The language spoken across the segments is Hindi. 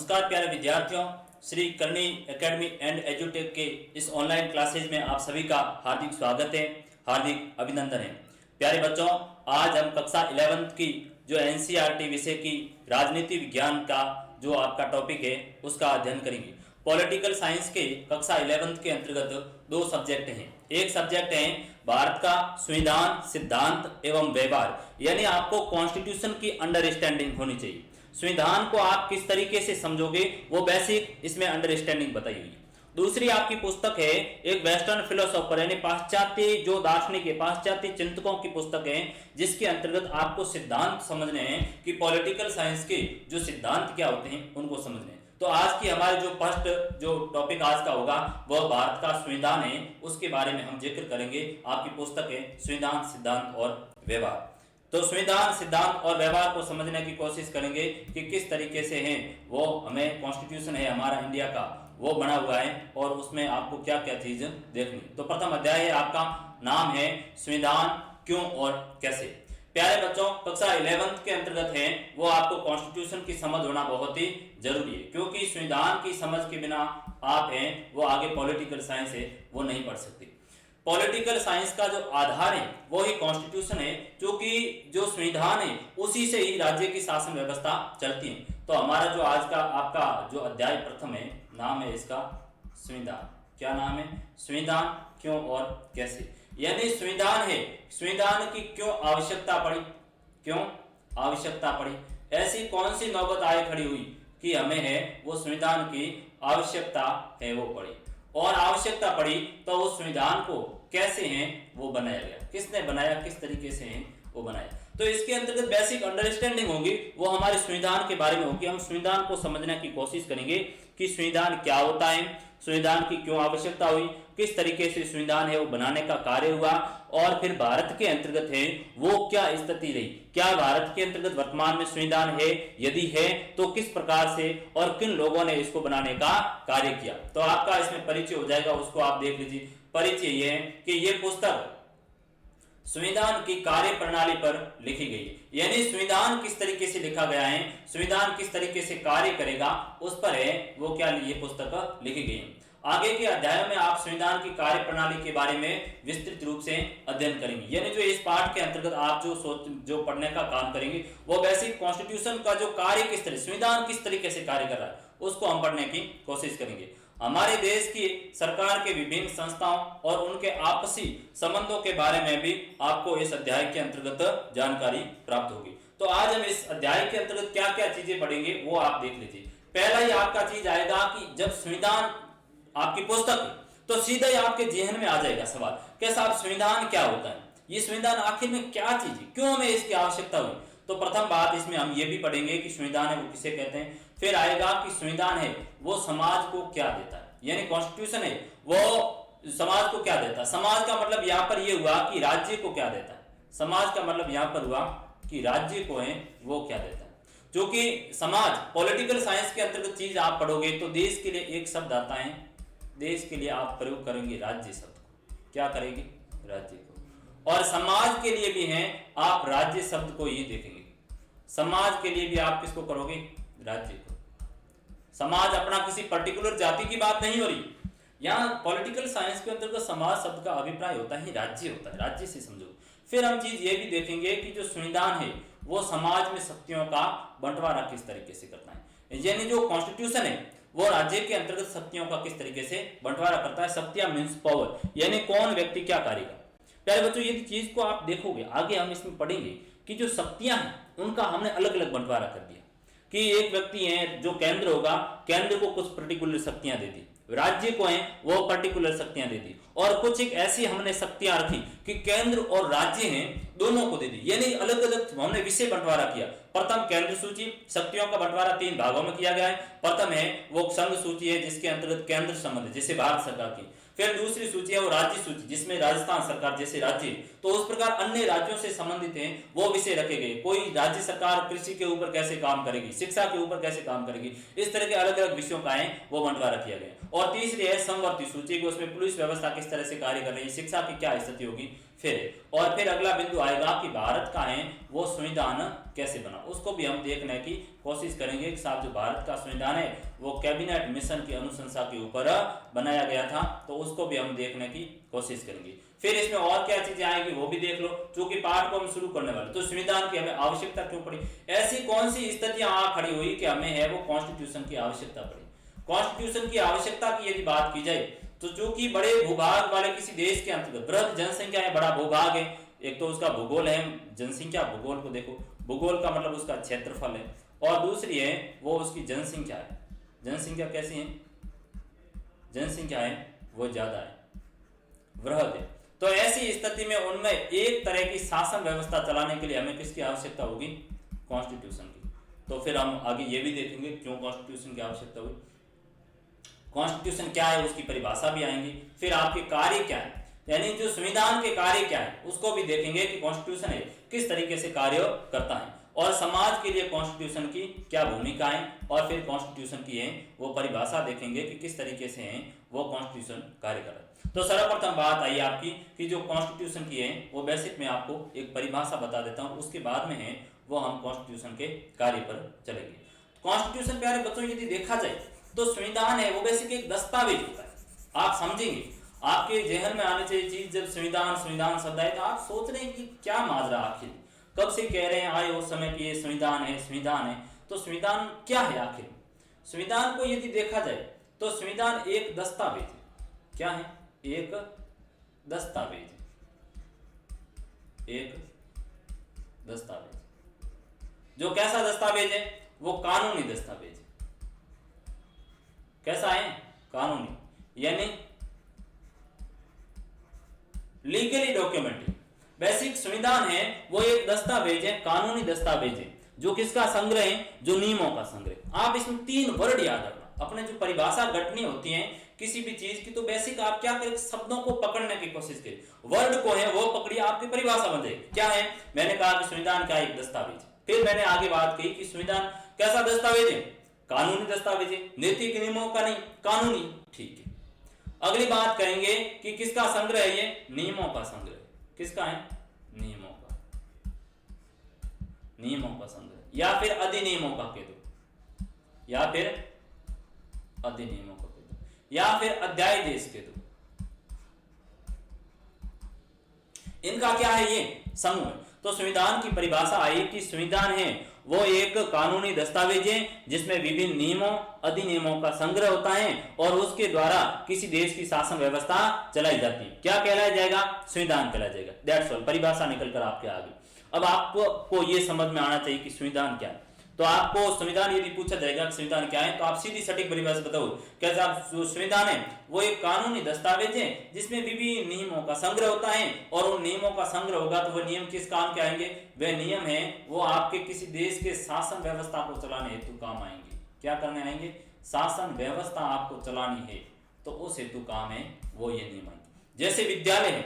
नमस्कार प्यारे विद्यार्थियों, श्री करनी एकेडमी एंड एजुटेक के इस ऑनलाइन क्लासेज में आप सभी का हार्दिक स्वागत है, हार्दिक अभिनंदन है। प्यारे बच्चों, आज हम कक्षा 11th की जो एनसीईआरटी विषय की राजनीति विज्ञान का जो आपका टॉपिक है उसका अध्ययन करेंगे। पॉलिटिकल साइंस के कक्षा 11th के अंतर्गत दो सब्जेक्ट हैं। एक सब्जेक्ट है भारत का संविधान, सिद्धांत एवं व्यवहार, यानी आपको कॉन्स्टिट्यूशन की अंडरस्टैंडिंग होनी चाहिए। संविधान को आप किस तरीके से समझोगे वो बेसिक इसमें अंडरस्टैंडिंग बताई हुई है। दूसरी आपकी पुस्तक है एक वेस्टर्न फिलोसोफर यानी पाश्चात्य जो दार्शनिक है, पाश्चात्य चिंतकों की पुस्तक है, जिसके अंतर्गत आपको सिद्धांत समझने हैं कि पॉलिटिकल साइंस के जो सिद्धांत क्या होते हैं उनको समझने हैं। तो आज की हमारे जो फर्स्ट जो टॉपिक आज का होगा वह भारत का संविधान है, उसके बारे में हम जिक्र करेंगे। आपकी पुस्तक है संविधान, सिद्धांत और व्यवहार। तो संविधान, सिद्धांत और व्यवहार को समझने की कोशिश करेंगे कि किस तरीके से है वो हमें कॉन्स्टिट्यूशन है हमारा इंडिया का वो बना हुआ है और उसमें आपको क्या क्या चीज देखनी। तो प्रथम अध्याय है आपका, नाम है संविधान क्यों और कैसे। प्यारे बच्चों, कक्षा 11th के अंतर्गत है वो आपको कॉन्स्टिट्यूशन की समझ होना बहुत ही जरूरी है, क्योंकि संविधान की समझ के बिना आप हैं वो आगे पॉलिटिकल साइंस है वो नहीं पढ़ सकते। पॉलिटिकल साइंस का जो आधार है वो ही कॉन्स्टिट्यूशन है, क्योंकि जो संविधान है उसी से ही राज्य की शासन व्यवस्था चलती है। तो हमारा जो आज का आपका जो अध्याय प्रथम है, नाम है इसका संविधान। क्या नाम है? संविधान क्यों और कैसे। यानी संविधान है, संविधान की क्यों आवश्यकता पड़ी, क्यों आवश्यकता पड़ी, ऐसी कौन सी नौबत आए खड़ी हुई कि हमें है वो संविधान की आवश्यकता है वो पड़ी, और आवश्यकता पड़ी तो उस संविधान को कैसे हैं वो बनाया गया, किसने बनाया, किस तरीके से हैं वो बनाया। तो इसके अंतर्गत बेसिक अंडरस्टैंडिंग होगी वो हमारे संविधान के बारे में होगी। हम संविधान को समझने की कोशिश करेंगे कि संविधान क्या होता है, संविधान की क्यों आवश्यकता हुई, किस तरीके से संविधान है वो बनाने का कार्य हुआ, और फिर भारत के अंतर्गत है वो क्या स्थिति रही, क्या भारत के अंतर्गत वर्तमान में संविधान है, यदि है तो किस प्रकार से और किन लोगों ने इसको बनाने का कार्य किया। तो आपका इसमें परिचय हो जाएगा, उसको आप देख लीजिए। परिचय ये है कि ये पुस्तक संविधान की कार्य प्रणाली पर लिखी गई, यानी संविधान किस तरीके से लिखा गया है, संविधान किस तरीके से कार्य करेगा उस पर है वो क्या ये पुस्तक लिखी गई है। आगे के अध्यायों में आप संविधान की कार्य प्रणाली के बारे में विस्तृत रूप से अध्ययन करेंगे। यानी जो इस पाठ के अंतर्गत आप जो पढ़ने का काम करेंगे वो बेसिक कॉन्स्टिट्यूशन का जो कार्य किस तरह, संविधान किस तरीके से कार्य कर रहा है उसको हम पढ़ने की कोशिश करेंगे। हमारे देश की सरकार के विभिन्न संस्थाओं और उनके आपसी संबंधों के बारे में भी आपको इस अध्याय के अंतर्गत जानकारी प्राप्त होगी। तो आज हम इस अध्याय के अंतर्गत क्या क्या चीजें पढ़ेंगे वो आप देख लीजिए। पहला ही आपका चीज आएगा कि जब संविधान आपकी पुस्तक है तो सीधा ही आपके जहन में आ जाएगा सवाल, कैसा आप संविधान क्या होता है, ये संविधान आखिर में क्या चीज है, क्यों हमें इसकी आवश्यकता हुई। तो प्रथम बात इसमें हम ये भी पढ़ेंगे कि संविधान है वो किसे कहते हैं। फिर आएगा कि संविधान है वो समाज को क्या देता है, यानी कॉन्स्टिट्यूशन है वो समाज को क्या देता है। समाज का मतलब यहां पर ये हुआ कि राज्य को क्या देता है, समाज का मतलब यहां पर हुआ कि राज्य को है वो क्या देता है। जो कि समाज पॉलिटिकल साइंस के अंतर्गत चीज आप पढ़ोगे तो देश के लिए एक शब्द आता है, देश के लिए आप प्रयोग करेंगे राज्य शब्द को, क्या करेंगे, राज्य को। और समाज के लिए भी है आप राज्य शब्द को ही देखेंगे, समाज के लिए भी आप किसको करोगे, राज्य को। समाज अपना किसी पर्टिकुलर जाति की बात नहीं हो रही, यहाँ पॉलिटिकल साइंस के अंतर्गत समाज शब्द का अभिप्राय होता है राज्य होता है, राज्य से समझो। फिर हम चीज ये भी देखेंगे कि जो संविधान है वो समाज में शक्तियों का बंटवारा किस तरीके से करता है, यानी जो कॉन्स्टिट्यूशन है वो राज्य के अंतर्गत शक्तियों का किस तरीके से बंटवारा करता है। शक्तियां मीन्स पावर, यानी कौन व्यक्ति क्या करेगा। प्यारे बच्चों, ये चीज को आप देखोगे आगे हम इसमें पढ़ेंगे कि जो शक्तियां हैं उनका हमने अलग अलग बंटवारा कर दिया कि एक व्यक्ति है जो केंद्र होगा, केंद्र को कुछ पर्टिकुलर शक्तियां दे दी, राज्य को है वो पर्टिकुलर शक्तियां दे दी, और कुछ एक ऐसी हमने शक्तियां रखी कि केंद्र और राज्य हैं दोनों को दे दी, यानी अलग अलग हमने विषय बंटवारा किया। प्रथम केंद्र सूची, शक्तियों का बंटवारा 3 भागों में किया गया है। प्रथम है वो संघ सूची है जिसके अंतर्गत केंद्र संबंध जैसे भारत सरकार की। फिर दूसरी सूची है वो राज्य सूची जिसमें राजस्थान सरकार जैसे राज्य, तो उस प्रकार अन्य राज्यों से संबंधित हैं वो विषय रखे गए। कोई राज्य सरकार कृषि के ऊपर कैसे काम करेगी, शिक्षा के ऊपर कैसे काम करेगी, इस तरह के अलग अलग विषयों का है वो बंटवारा किया गया। और तीसरी है समवर्ती सूची, उसमें पुलिस व्यवस्था किस तरह से कार्य कर रही है, शिक्षा की क्या स्थिति होगी। फिर और फिर अगला बिंदु आएगा कि भारत का है वो संविधान कैसे बना, उसको भी हम देखने की कोशिश करेंगे कि साहब जो भारत का संविधान है वो कैबिनेट मिशन की अनुशंसा के ऊपर बनाया गया था, तो उसको भी हम देखने की कोशिश करेंगे। फिर इसमें और क्या चीजें आएगी वो भी देख लो, क्योंकि पाठ को हम शुरू करने वाले। तो संविधान की हमें आवश्यकता क्यों पड़ी, ऐसी कौन सी स्थितियां आ खड़ी हुई कि हमें है वो कॉन्स्टिट्यूशन की आवश्यकता पड़ी। कॉन्स्टिट्यूशन की आवश्यकता की यदि बात की जाए तो चूंकि बड़े भूभाग वाले किसी देश के अंतर्गत बृहद जनसंख्या है, बड़ा भूभाग है, एक तो उसका भूगोल है, जनसंख्या भूगोल को देखो, भूगोल का मतलब उसका क्षेत्रफल है, और दूसरी है वो उसकी जनसंख्या है। जनसंख्या कैसी है, जनसंख्या है वो ज्यादा है, वृहद है। तो ऐसी स्थिति में उनमें एक तरह की शासन व्यवस्था चलाने के लिए हमें किसकी आवश्यकता होगी, कॉन्स्टिट्यूशन की। तो फिर हम आगे ये भी देखेंगे क्यों कॉन्स्टिट्यूशन की आवश्यकता हुई, कॉन्स्टिट्यूशन क्या है उसकी परिभाषा भी आएंगी, फिर आपके कार्य क्या है, यानी जो संविधान के कार्य क्या है उसको भी देखेंगे कि कॉन्स्टिट्यूशन है किस तरीके से कार्य करता है, और समाज के लिए कॉन्स्टिट्यूशन की क्या भूमिका है, और फिर कॉन्स्टिट्यूशन की है वो परिभाषा देखेंगे कि किस तरीके से है वो कॉन्स्टिट्यूशन कार्य कर रहा है। तो सर्वप्रथम बात आई आपकी कि जो कॉन्स्टिट्यूशन की है वो बेसिक में आपको एक परिभाषा बता देता हूं, उसके बाद में है वो हम कॉन्स्टिट्यूशन के कार्य पर चलेंगे। कॉन्स्टिट्यूशन प्यारे बच्चों यदि देखा जाए तो संविधान है वो बेसिक एक दस्तावेज होता है। आप समझेंगे, आपके जहन में आने चाहिए चीज, जब संविधान संविधान शब्द है तो आप सोच रहे हैं कि क्या माजरा, आखिर कब से कह रहे हैं आए उस समय कि ये संविधान है संविधान है। तो संविधान क्या है आखिर, संविधान को यदि देखा जाए तो संविधान एक दस्तावेज है। क्या है, एक दस्तावेज, एक दस्तावेज। जो कैसा दस्तावेज है, वो कानूनी दस्तावेज। कैसा है, कानूनी, यानी लीगली डॉक्यूमेंटेड। बेसिक संविधान है वो एक दस्तावेज है, कानूनी दस्तावेज है, जो किसका संग्रह है, जो नियमों का संग्रह। आप इसमें 3 वर्ड याद रखना, अपने जो परिभाषा घटनी होती है किसी भी चीज की, तो बेसिक आप क्या करें, शब्दों को पकड़ने की कोशिश करें, वर्ड को है वो पकड़िए, आपकी परिभाषा बन जाएगी। क्या है, मैंने कहा कि संविधान क्या एक दस्तावेज, फिर मैंने आगे बात की कि संविधान कैसा दस्तावेज है, कानूनी दस्तावेज है, नैतिक नियमों का नहीं, कानूनी, ठीक है। अगली बात करेंगे कि किसका संग्रह है, ये नियमों का संग्रह। किसका है, नियमों का, नियमों का संग्रह, या फिर अधिनियमों का कह दो, या फिर अधिनियमों का कह दो, या फिर अध्यादेश कह दो। इनका क्या है, ये समूह। तो संविधान की परिभाषा आई कि संविधान है वो एक कानूनी दस्तावेज है जिसमें विभिन्न नियमों अधिनियमों का संग्रह होता है और उसके द्वारा किसी देश की शासन व्यवस्था चलाई जाती है। क्या कहलाया जाएगा, संविधान कहलाया जाएगा। दैट्स ऑल, परिभाषा निकल कर आपके आगे। अब आपको ये समझ में आना चाहिए कि संविधान क्या है। तो आपको संविधान यदि पूछा जाएगा कि संविधान क्या है, तो आप सीधी सटीक परिभाषा बताओ। कैसा, जो संविधान है वो एक कानूनी दस्तावेज है जिसमें विभिन्न नियमों का संग्रह होता है, और उन नियमों का संग्रह होगा तो वह नियम किस काम के आएंगे, वह नियम है वो आपके किसी देश के शासन व्यवस्था को चलाने हेतु काम आएंगे। क्या करने आएंगे, शासन व्यवस्था आपको चलानी है तो उस हेतु काम है वो ये नियम आएंगे। जैसे विद्यालय है,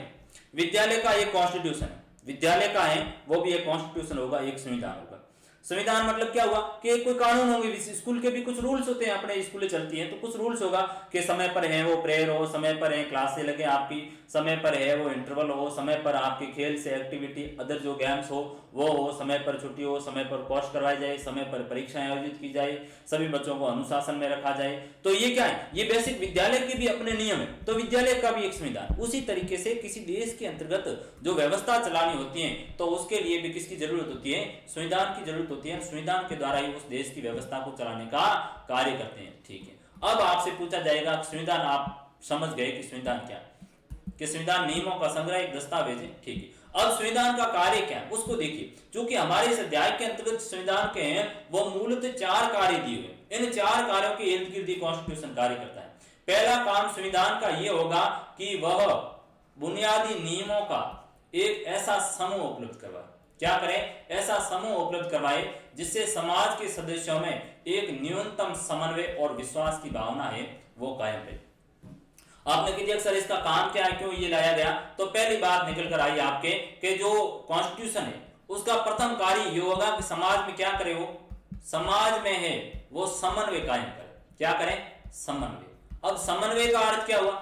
विद्यालय का एक कॉन्स्टिट्यूशन है, विद्यालय का है वो भी एक कॉन्स्टिट्यूशन होगा, एक संविधान होगा। संविधान मतलब क्या हुआ कि कोई कानून होंगे, स्कूल के भी कुछ रूल्स होते हैं, अपने स्कूलें चलती हैं तो कुछ रूल्स होगा कि समय पर है वो प्रेयर हो, समय पर है क्लासें लगे आपकी, समय पर है वो इंटरवल हो, समय पर आपके खेल से एक्टिविटी अदर जो गेम्स हो वो हो, समय पर छुट्टी हो, समय पर कोर्स करवाई जाए, समय पर परीक्षाएं आयोजित की जाए, सभी बच्चों को अनुशासन में रखा जाए। तो ये क्या है, ये बेसिक विद्यालय के भी अपने नियम है, तो विद्यालय का भी एक संविधान। उसी तरीके से किसी देश के अंतर्गत जो व्यवस्था चलानी होती है तो उसके लिए भी किसकी जरूरत होती है, संविधान की जरूरत होती है। संविधान के द्वारा ही उस देश की व्यवस्था को चलाने का कार्य करते हैं, ठीक है। अब आपसे पूछा जाएगा संविधान, आप समझ गए कि संविधान क्या है, कि संविधान नियमों का संग्रह एक दस्तावेज है, ठीक है। अब संविधान का कार्य क्या है उसको देखिए। क्योंकि हमारे इस अध्याय के अंतर्गत संविधान के हैं वो मूलतः 4 कार्य दिए हुए, इन 4 कार्यों के इर्द गिर्द कॉन्स्टिट्यूशन कार्य करता है। पहला काम संविधान का यह होगा कि वह बुनियादी नियमों का एक ऐसा समूह उपलब्ध करवाए। क्या करें, ऐसा समूह उपलब्ध करवाए जिससे समाज के सदस्यों में एक न्यूनतम समन्वय और विश्वास की भावना है वो कायम रहे। आपने कहा अक्सर इसका काम क्या है, क्यों ये लाया गया, तो पहली बात निकल कर आई आपके कि जो कॉन्स्टिट्यूशन है उसका प्रथम कार्य ये होगा कि समाज में क्या करे, वो समाज में है वो समन्वय कायम करे। क्या करें, समन्वय। अब समन्वय का अर्थ क्या हुआ,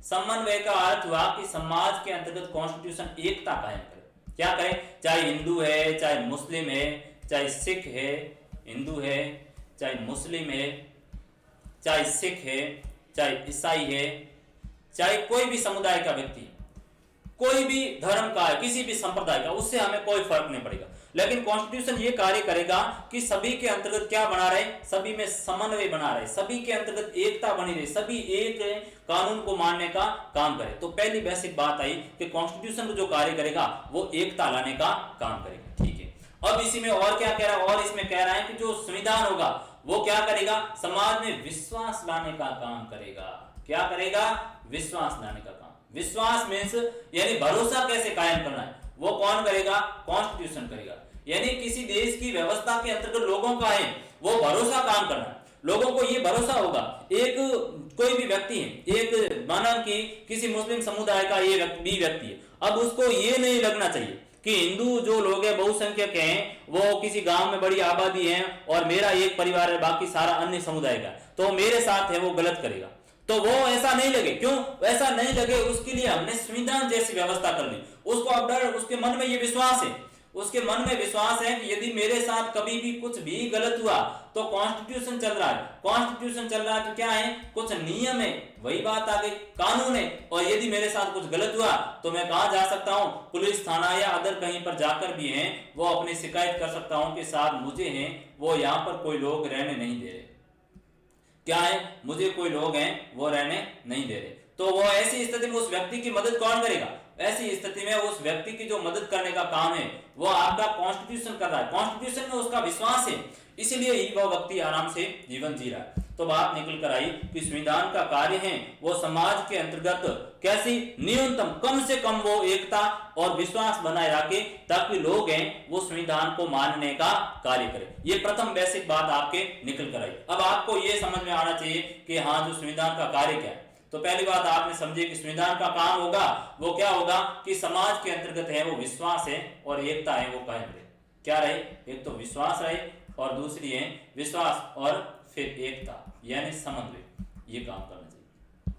समन्वय का अर्थ हुआ कि समाज के अंतर्गत कॉन्स्टिट्यूशन एकता कायम करे। क्या करे? चाहे हिंदू है, चाहे मुस्लिम है, चाहे सिख है, हिंदू है, चाहे मुस्लिम है, चाहे सिख है, चाहे ईसाई है, चाहे कोई भी समुदाय का व्यक्ति, कोई भी धर्म का है, किसी भी संप्रदाय का, उससे हमें कोई फर्क नहीं पड़ेगा। लेकिन कॉन्स्टिट्यूशन ये कार्य करेगा कि सभी के अंतर्गत क्या बना रहे, सभी में समन्वय बना रहे, सभी के अंतर्गत एकता बनी रहे, सभी एक कानून को मानने का काम करे। तो पहली बेसिक बात आई कि कॉन्स्टिट्यूशन जो कार्य करेगा वो एकता लाने का काम करेगा। ठीक है, अब इसी में और क्या कह रहा है, और इसमें कह रहा है कि जो संविधान होगा वो क्या करेगा, समाज में विश्वास लाने का काम करेगा। क्या करेगा? विश्वास लाने का काम। विश्वास मीन्स यानी भरोसा कैसे कायम करना है, वो कौन करेगा? कॉन्स्टिट्यूशन करेगा। यानी किसी देश की व्यवस्था के अंतर्गत लोगों का है वो भरोसा काम करना है। लोगों को ये भरोसा होगा, एक कोई भी व्यक्ति है, एक माना कि किसी मुस्लिम समुदाय का ये व्यक्ति है, अब उसको ये नहीं लगना चाहिए कि हिंदू जो लोग हैं बहुसंख्यक हैं, वो किसी गांव में बड़ी आबादी है और मेरा एक परिवार है, बाकी सारा अन्य समुदाय का, तो मेरे साथ है वो गलत करेगा। तो वो ऐसा नहीं लगे, क्यों ऐसा नहीं लगे, उसके लिए हमने संविधान जैसी व्यवस्था कर ली। उसको अब डर, उसके मन में ये विश्वास है, उसके मन में विश्वास है कि यदि मेरे साथ कभी भी कुछ भी गलत हुआ तो कॉन्स्टिट्यूशन चल रहा है, कॉन्स्टिट्यूशन चल रहा है तो क्या है, कुछ नियम है, वही बात आ गई, कानून है। और यदि मेरे साथ कुछ गलत हुआ तो मैं कहां जा सकता हूं, पुलिस थाना या अदर कहीं पर जाकर भी है वो अपनी शिकायत कर सकता हूं कि साहब मुझे हैं वो यहां पर कोई लोग रहने नहीं दे रहे, क्या है, मुझे कोई लोग हैं वो रहने नहीं दे रहे। तो वो ऐसी स्थिति में उस व्यक्ति की मदद कौन करेगा? ऐसी स्थिति में उस व्यक्ति की जो मदद करने का काम है वो आपका कॉन्स्टिट्यूशन कर रहा है, कॉन्स्टिट्यूशन में उसका विश्वास है, इसीलिए ही वह व्यक्ति आराम से जीवन जी रहा है। तो बात निकल कर आई कि संविधान का कार्य है वो समाज के अंतर्गत कैसी न्यूनतम कम से कम वो एकता और विश्वास बनाए रखे ताकि लोग हैं वो संविधान को मानने का कार्य करें। ये प्रथम बेसिक बात आपके निकल कर आई। अब आपको ये समझ में आना चाहिए कि हाँ, जो संविधान का कार्य क्या है। तो पहली बात आपने समझे कि संविधान का काम होगा वो क्या होगा कि समाज के अंतर्गत है वो विश्वास है और एकता है वो कायम रहे। क्या रहे? एक तो विश्वास रहे और दूसरी है विश्वास और फिर एकता यानी समन्वय, ये काम करना चाहिए।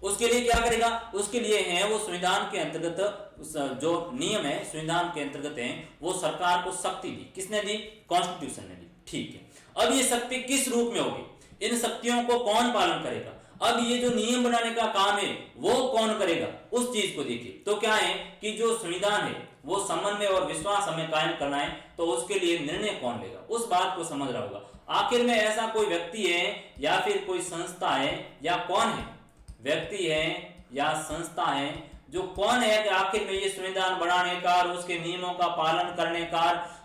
उसके लिए क्या करेगा? उसके लिए है वो संविधान के अंतर्गत जो नियम है संविधान के अंतर्गत है वो सरकार को शक्ति दी। किसने दी? कॉन्स्टिट्यूशन ने दी। ठीक है, अब ये शक्ति किस रूप में होगी, इन शक्तियों को कौन पालन करेगा, अब ये जो नियम बनाने का काम है वो कौन करेगा, उस चीज को देखिए। तो क्या है कि जो संविधान है वो समन्वय और विश्वास हमें कायम करना है, तो उसके लिए निर्णय कौन लेगा, उस बात को समझ रहा होगा। आखिर में ऐसा कोई व्यक्ति है या फिर कोई संस्था है या कौन है, व्यक्ति है या संस्था है, जो कौन है कि आखिर में ये संविधान बनाने का और उसके नियमों का पालन करने का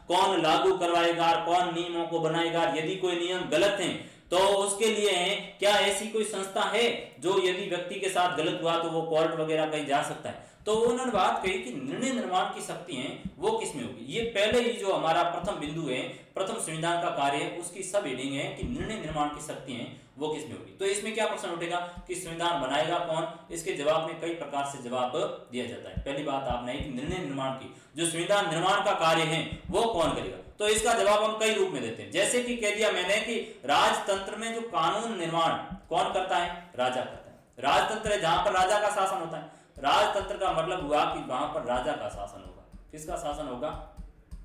कौन लागू करवाएगा, कौन नियमों को बनाएगा। यदि कोई नियम गलत है तो उसके लिए है क्या ऐसी कोई संस्था है जो यदि व्यक्ति के साथ गलत हुआ तो वो कोर्ट वगैरह कहीं जा सकता है। तो उन्होंने बात कही कि निर्णय निर्माण की शक्ति है वो किसमें होगी। ये पहले ही जो हमारा प्रथम बिंदु है, प्रथम संविधान का कार्य है, उसकी सब हेडिंग है कि निर्णय निर्माण की शक्ति है वो किसमें होगी। तो इसमें क्या प्रश्न उठेगा कि संविधान बनाएगा कौन? इसके जवाब में कई प्रकार से जवाब दिया जाता है। पहली बात आपने कि निर्णय निर्माण की, जो संविधान निर्माण का कार्य है वो कौन करेगा। तो इसका जवाब हम कई रूप में देते हैं, जैसे कि कह दिया मैंने कि राजतंत्र में जो कानून निर्माण कौन करता है? राजा करता है। राजतंत्र है जहां पर राजा का शासन होता है। राजतंत्र का मतलब हुआ कि वहां पर राजा का शासन होगा। किसका शासन होगा?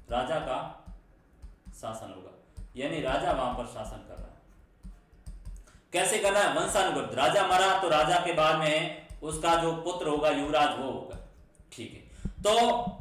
राजा का शासन होगा, यानी राजा वहां पर शासन कर रहा है। कैसे कर रहा है? वंशानुगत। राजा मरा तो राजा के बाद में उसका जो पुत्र होगा युवराज वो होगा। ठीक है, तो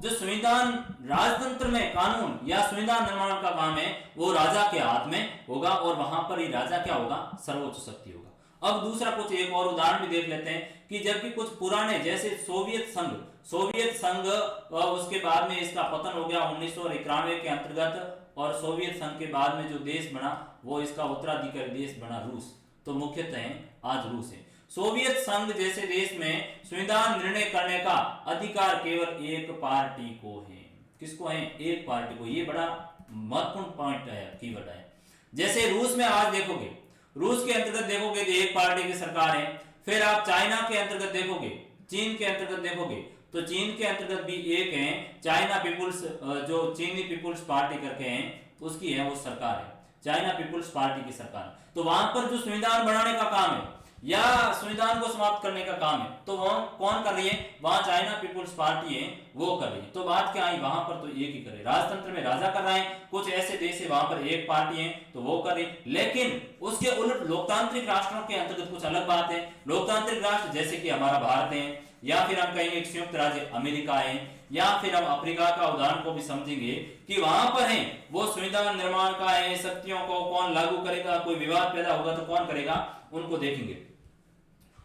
जो संविधान राजतंत्र में कानून या संविधान निर्माण का काम है वो राजा के हाथ में होगा और वहां पर ही राजा क्या होगा? सर्वोच्च शक्ति होगा। अब दूसरा कुछ एक और उदाहरण भी देख लेते हैं कि जबकि कुछ पुराने जैसे सोवियत संघ उसके बाद में इसका पतन हो गया 1991 के अंतर्गत, और सोवियत संघ के बाद में जो देश बना वो इसका उत्तराधिकारी देश बना रूस। तो मुख्यतः आज रूस है। सोवियत संघ जैसे देश में संविधान निर्णय करने का अधिकार केवल एक पार्टी को है। किसको है? एक पार्टी को। ये बड़ा महत्वपूर्ण पॉइंट है, कीवर्ड है। जैसे रूस में आज देखोगे, रूस के अंतर्गत देखोगे तो एक पार्टी की सरकार है। फिर आप चाइना के अंतर्गत देखोगे, चीन के अंतर्गत देखोगे तो चीन के अंतर्गत भी एक है, चाइना पीपुल्स, जो चीनी पीपुल्स पार्टी करके हैं उसकी है वो सरकार है, चाइना पीपुल्स पार्टी की सरकार। तो वहां पर जो संविधान बनाने का काम है या संविधान को समाप्त करने का काम है, तो वह कौन कर रही है? वहां चाइना पीपुल्स पार्टी है वो कर रही है। तो बात क्या आई, वहां पर तो एक ही कर रही है, राजतंत्र में राजा कर रहे हैं, कुछ ऐसे देश है वहां पर एक पार्टी है तो वो कर रही, लेकिन उसके उलट लोकतांत्रिक राष्ट्रों के अंतर्गत कुछ अलग बात है। लोकतांत्रिक राष्ट्र जैसे कि हमारा भारत है, या फिर हम कहेंगे संयुक्त राज्य अमेरिका है, या फिर हम अफ्रीका का उदाहरण को भी समझेंगे कि वहां पर है वो संविधान निर्माण का है, शक्तियों को कौन लागू करेगा, कोई विवाद पैदा होगा तो कौन करेगा, उनको देखेंगे।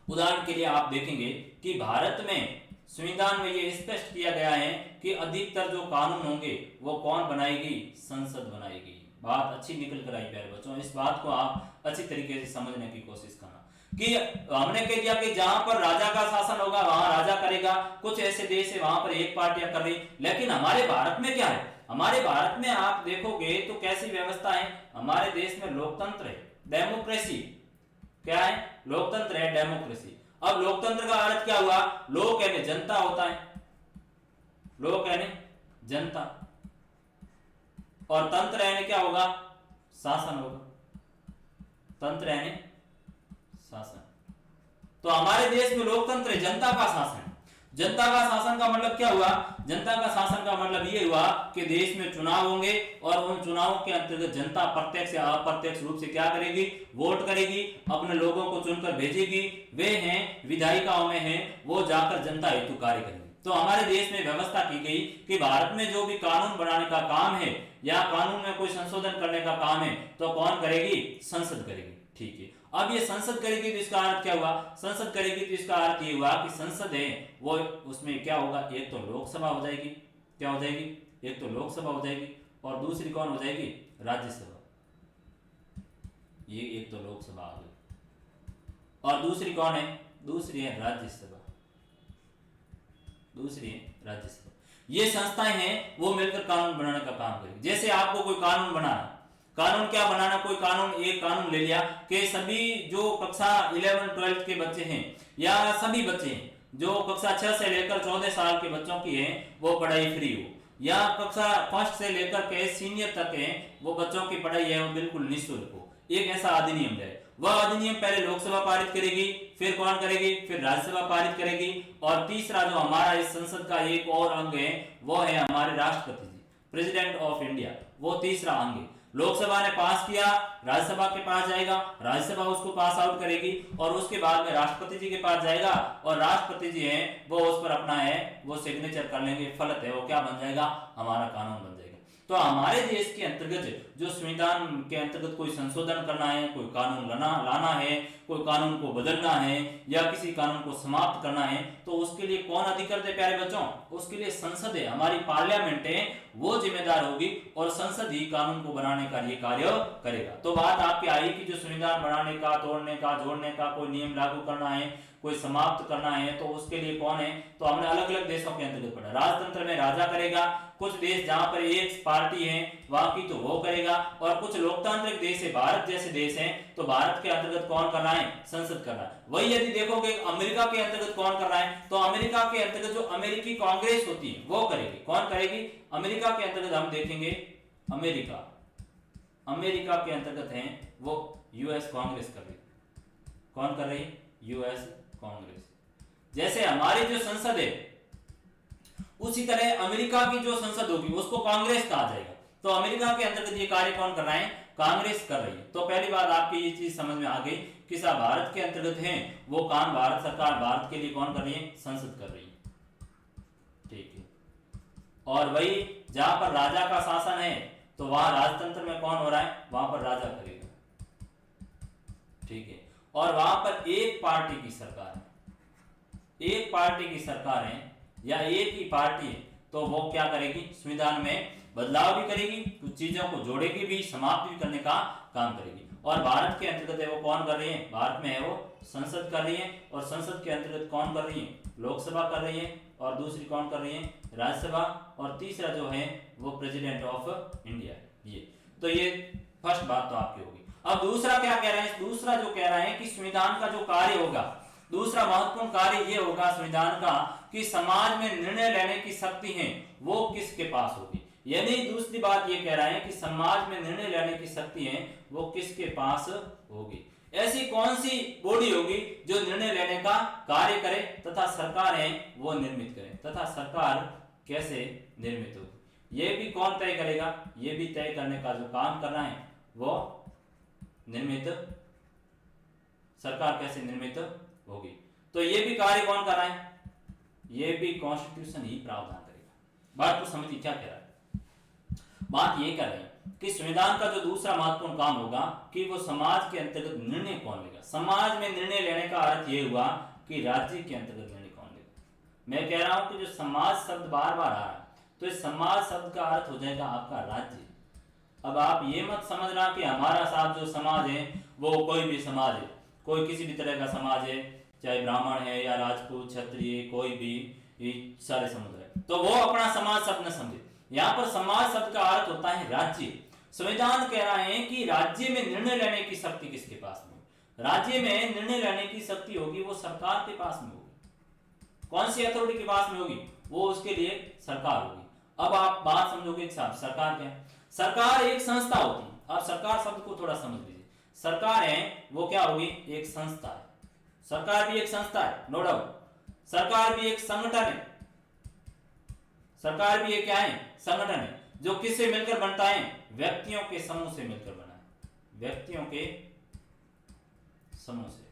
उदाहरण के लिए आप देखेंगे कि भारत में संविधान में ये स्पष्ट किया गया है कि अधिकतर जो कानून होंगे वो कौन बनाएगी? संसद बनाएगी। बात अच्छी निकल कर आई प्यारे बच्चों, इस बात को आप अच्छी तरीके से समझने की कोशिश करना कि हमने कह दिया कि जहां पर राजा का शासन होगा वहां राजा करेगा, कुछ ऐसे देश है वहां पर एक पार्टियां कर रही, लेकिन हमारे भारत में क्या है? हमारे भारत में आप देखोगे तो कैसी व्यवस्था है? हमारे देश में लोकतंत्र है, डेमोक्रेसी। क्या है? लोकतंत्र है, डेमोक्रेसी। अब लोकतंत्र का अर्थ क्या हुआ? लोक यानी जनता होता है, लोक यानी जनता, और तंत्र यानी क्या होगा? शासन होगा, तंत्र यानी शासन। तो हमारे देश में लोकतंत्र है, जनता का शासन। जनता का शासन का मतलब क्या हुआ? जनता का शासन का मतलब ये हुआ कि देश में चुनाव होंगे और उन चुनावों के अंतर्गत जनता प्रत्यक्ष या अप्रत्यक्ष रूप से क्या करेगी? वोट करेगी, अपने लोगों को चुनकर भेजेगी, वे हैं विधायिकाओं में हैं, वो जाकर जनता हेतु कार्य करेंगे। तो हमारे देश में व्यवस्था की गई कि भारत में जो भी कानून बनाने का काम है या कानून में कोई संशोधन करने का काम है तो कौन करेगी? संसद करेगी। ठीक है, अब ये संसद करेगी तो इसका अर्थ क्या हुआ? संसद करेगी तो इसका अर्थ ये हुआ कि संसद है वो, उसमें क्या होगा? एक तो लोकसभा हो जाएगी, क्या हो जाएगी? एक तो लोकसभा हो जाएगी और दूसरी कौन हो जाएगी? राज्यसभा। ये एक तो लोकसभा आ गई और दूसरी कौन है? दूसरी है राज्यसभा, दूसरी है राज्यसभा। ये संस्थाएं हैं वो मिलकर कानून बनाने का काम करेगी। जैसे आपको कोई कानून बनाना, कानून क्या बनाना? कोई कानून, एक कानून ले लिया कि सभी जो कक्षा 11-12 के बच्चे हैं या सभी बच्चे हैं जो कक्षा 6 से लेकर 14 साल के बच्चों की है वो पढ़ाई फ्री हो, या कक्षा 1 से लेकर के सीनियर तक है वो बच्चों की पढ़ाई है वो बिल्कुल निःशुल्क हो, एक ऐसा अधिनियम है। वह अधिनियम पहले लोकसभा पारित करेगी, फिर कौन करेगी? फिर राज्यसभा पारित करेगी, और तीसरा जो हमारा इस संसद का एक और अंग है वो है हमारे राष्ट्रपति जी, प्रेसिडेंट ऑफ इंडिया, वो तीसरा अंग है। लोकसभा ने पास किया, राज्यसभा के पास जाएगा, राज्यसभा उसको पास आउट करेगी और उसके बाद में राष्ट्रपति जी के पास जाएगा और राष्ट्रपति जी हैं वो उस पर अपना है वो सिग्नेचर कर लेंगे, फलत है वो क्या बन जाएगा? हमारा कानून बन जाएगा। तो हमारे देश के अंतर्गत जो संविधान के अंतर्गत कोई संशोधन करना है, कोई कानून लाना है, कोई कानून को बदलना है या किसी कानून को समाप्त करना है, तो उसके लिए कौन अधिकृत है प्यारे बच्चों? उसके लिए संसद है, हमारी पार्लियामेंट है वो जिम्मेदार होगी और संसद ही कानून को बनाने का ये कार्य करेगा। तो बात आपकी आई कि जो संविधान बनाने का, तोड़ने का, जोड़ने का, कोई नियम लागू करना है, कोई समाप्त करना है, तो उसके लिए कौन है? तो हमने अलग अलग देशों के अंतर्गत पढ़ा। राजतंत्र में राजा करेगा, कुछ देश जहां पर एक पार्टी है वहां की तो वो करेगा, और कुछ लोकतांत्रिक देश है, भारत जैसे देश हैं, तो भारत के अंतर्गत कौन कर रहा है? संसद कर रहा है। वही यदि देखोगे अमेरिका के अंतर्गत कौन कर रहा है, तो अमेरिका के अंतर्गत जो अमेरिकी कांग्रेस होती है वो करेगी। कौन करेगी? अमेरिका के अंतर्गत हम देखेंगे अमेरिका के अंतर्गत है वो यूएस कांग्रेस कर रही। कौन कर रही? US Congress. जैसे हमारी जो संसद है उसी तरह अमेरिका की जो संसद होगी उसको कांग्रेस कहा जाएगा। तो अमेरिका के अंतर्गत ये कार्य कौन कर रहा है? कांग्रेस कर रही है। तो पहली बात आपकी ये चीज समझ में आ गई कि भारत के अंतर्गत है वो काम भारत सरकार, भारत के लिए कौन कर रही है? संसद कर रही है। ठीक है, और वही जहां पर राजा का शासन है तो वहां राजतंत्र में कौन हो रहा है? वहां पर राजा करेगा। ठीक है, और वहां पर एक पार्टी की सरकार है, एक पार्टी की सरकार है या एक ही पार्टी है, तो वो क्या करेगी? संविधान में बदलाव भी करेगी, कुछ चीजों को जोड़ेगी भी, समाप्त भी करने का काम करेगी। और भारत के अंतर्गत है वो कौन कर रही है? भारत में है वो संसद कर रही है, और संसद के अंतर्गत कौन कर रही है? लोकसभा कर रही है, और दूसरी कौन कर रही है? राज्यसभा, और तीसरा जो है वो प्रेसिडेंट ऑफ इंडिया है। ये तो ये फर्स्ट बात तो आपकी होगी। अब दूसरा क्या कह रहे हैं? दूसरा जो कह रहे हैं कि संविधान का जो कार्य होगा, दूसरा महत्वपूर्ण कार्य ये होगा संविधान का कि समाज में निर्णय लेने की शक्ति है वो किसके पास होगी। यानी दूसरी बात ये कह रहा है कि समाज में निर्णय लेने की शक्ति है वो किसके पास होगी। ऐसी कौन सी बॉडी होगी जो निर्णय लेने का कार्य करे तथा सरकारें वो निर्मित करें, तथा सरकार कैसे निर्मित होगी ये भी कौन तय करेगा, ये भी तय करने का जो काम करना है वो निर्मित, सरकार कैसे निर्मित होगी। तो ये भी कार्य कौन कर रहा है, ये भी कॉन्स्टिट्यूशन ही प्रावधान करेगा। बात को समझिए क्या कह रहा है। बात ये कर रहे हैं कि संविधान का जो दूसरा महत्वपूर्ण काम होगा कि वो समाज के अंतर्गत निर्णय कौन लेगा। समाज में निर्णय लेने का अर्थ ये हुआ कि राज्य के अंतर्गत निर्णय कौन लेगा। मैं कह रहा हूं कि जो समाज शब्द बार बार आ रहा है तो इस समाज शब्द का अर्थ हो जाएगा आपका राज्य। अब आप ये मत समझना कि हमारा साथ जो समाज है वो कोई भी समाज है, कोई किसी भी तरह का समाज है, चाहे ब्राह्मण है या राजपूत क्षत्रिय कोई भी सारे समुदाय, तो वो अपना समाज शब्द न समझे। यहाँ पर समाज शब्द का अर्थ होता है राज्य। संविधान कह रहा है कि राज्य में निर्णय लेने की शक्ति किसके पास में होगी, राज्य में निर्णय लेने की शक्ति होगी वो सरकार के पास में होगी। कौन सी अथॉरिटी के पास में होगी, वो उसके लिए सरकार होगी। अब आप बात समझोगे एक साथ, सरकार क्या है, सरकार एक संस्था होती है। आप सरकार शब्द को थोड़ा समझ लीजिए, सरकार है वो क्या होगी, एक संस्था है। सरकार भी एक संस्था है, नो डाउट। सरकार भी एक संगठन है, सरकार भी एक क्या है, संगठन है, जो किससे मिलकर बनता है, व्यक्तियों के समूह से मिलकर बना है, व्यक्तियों के समूह से,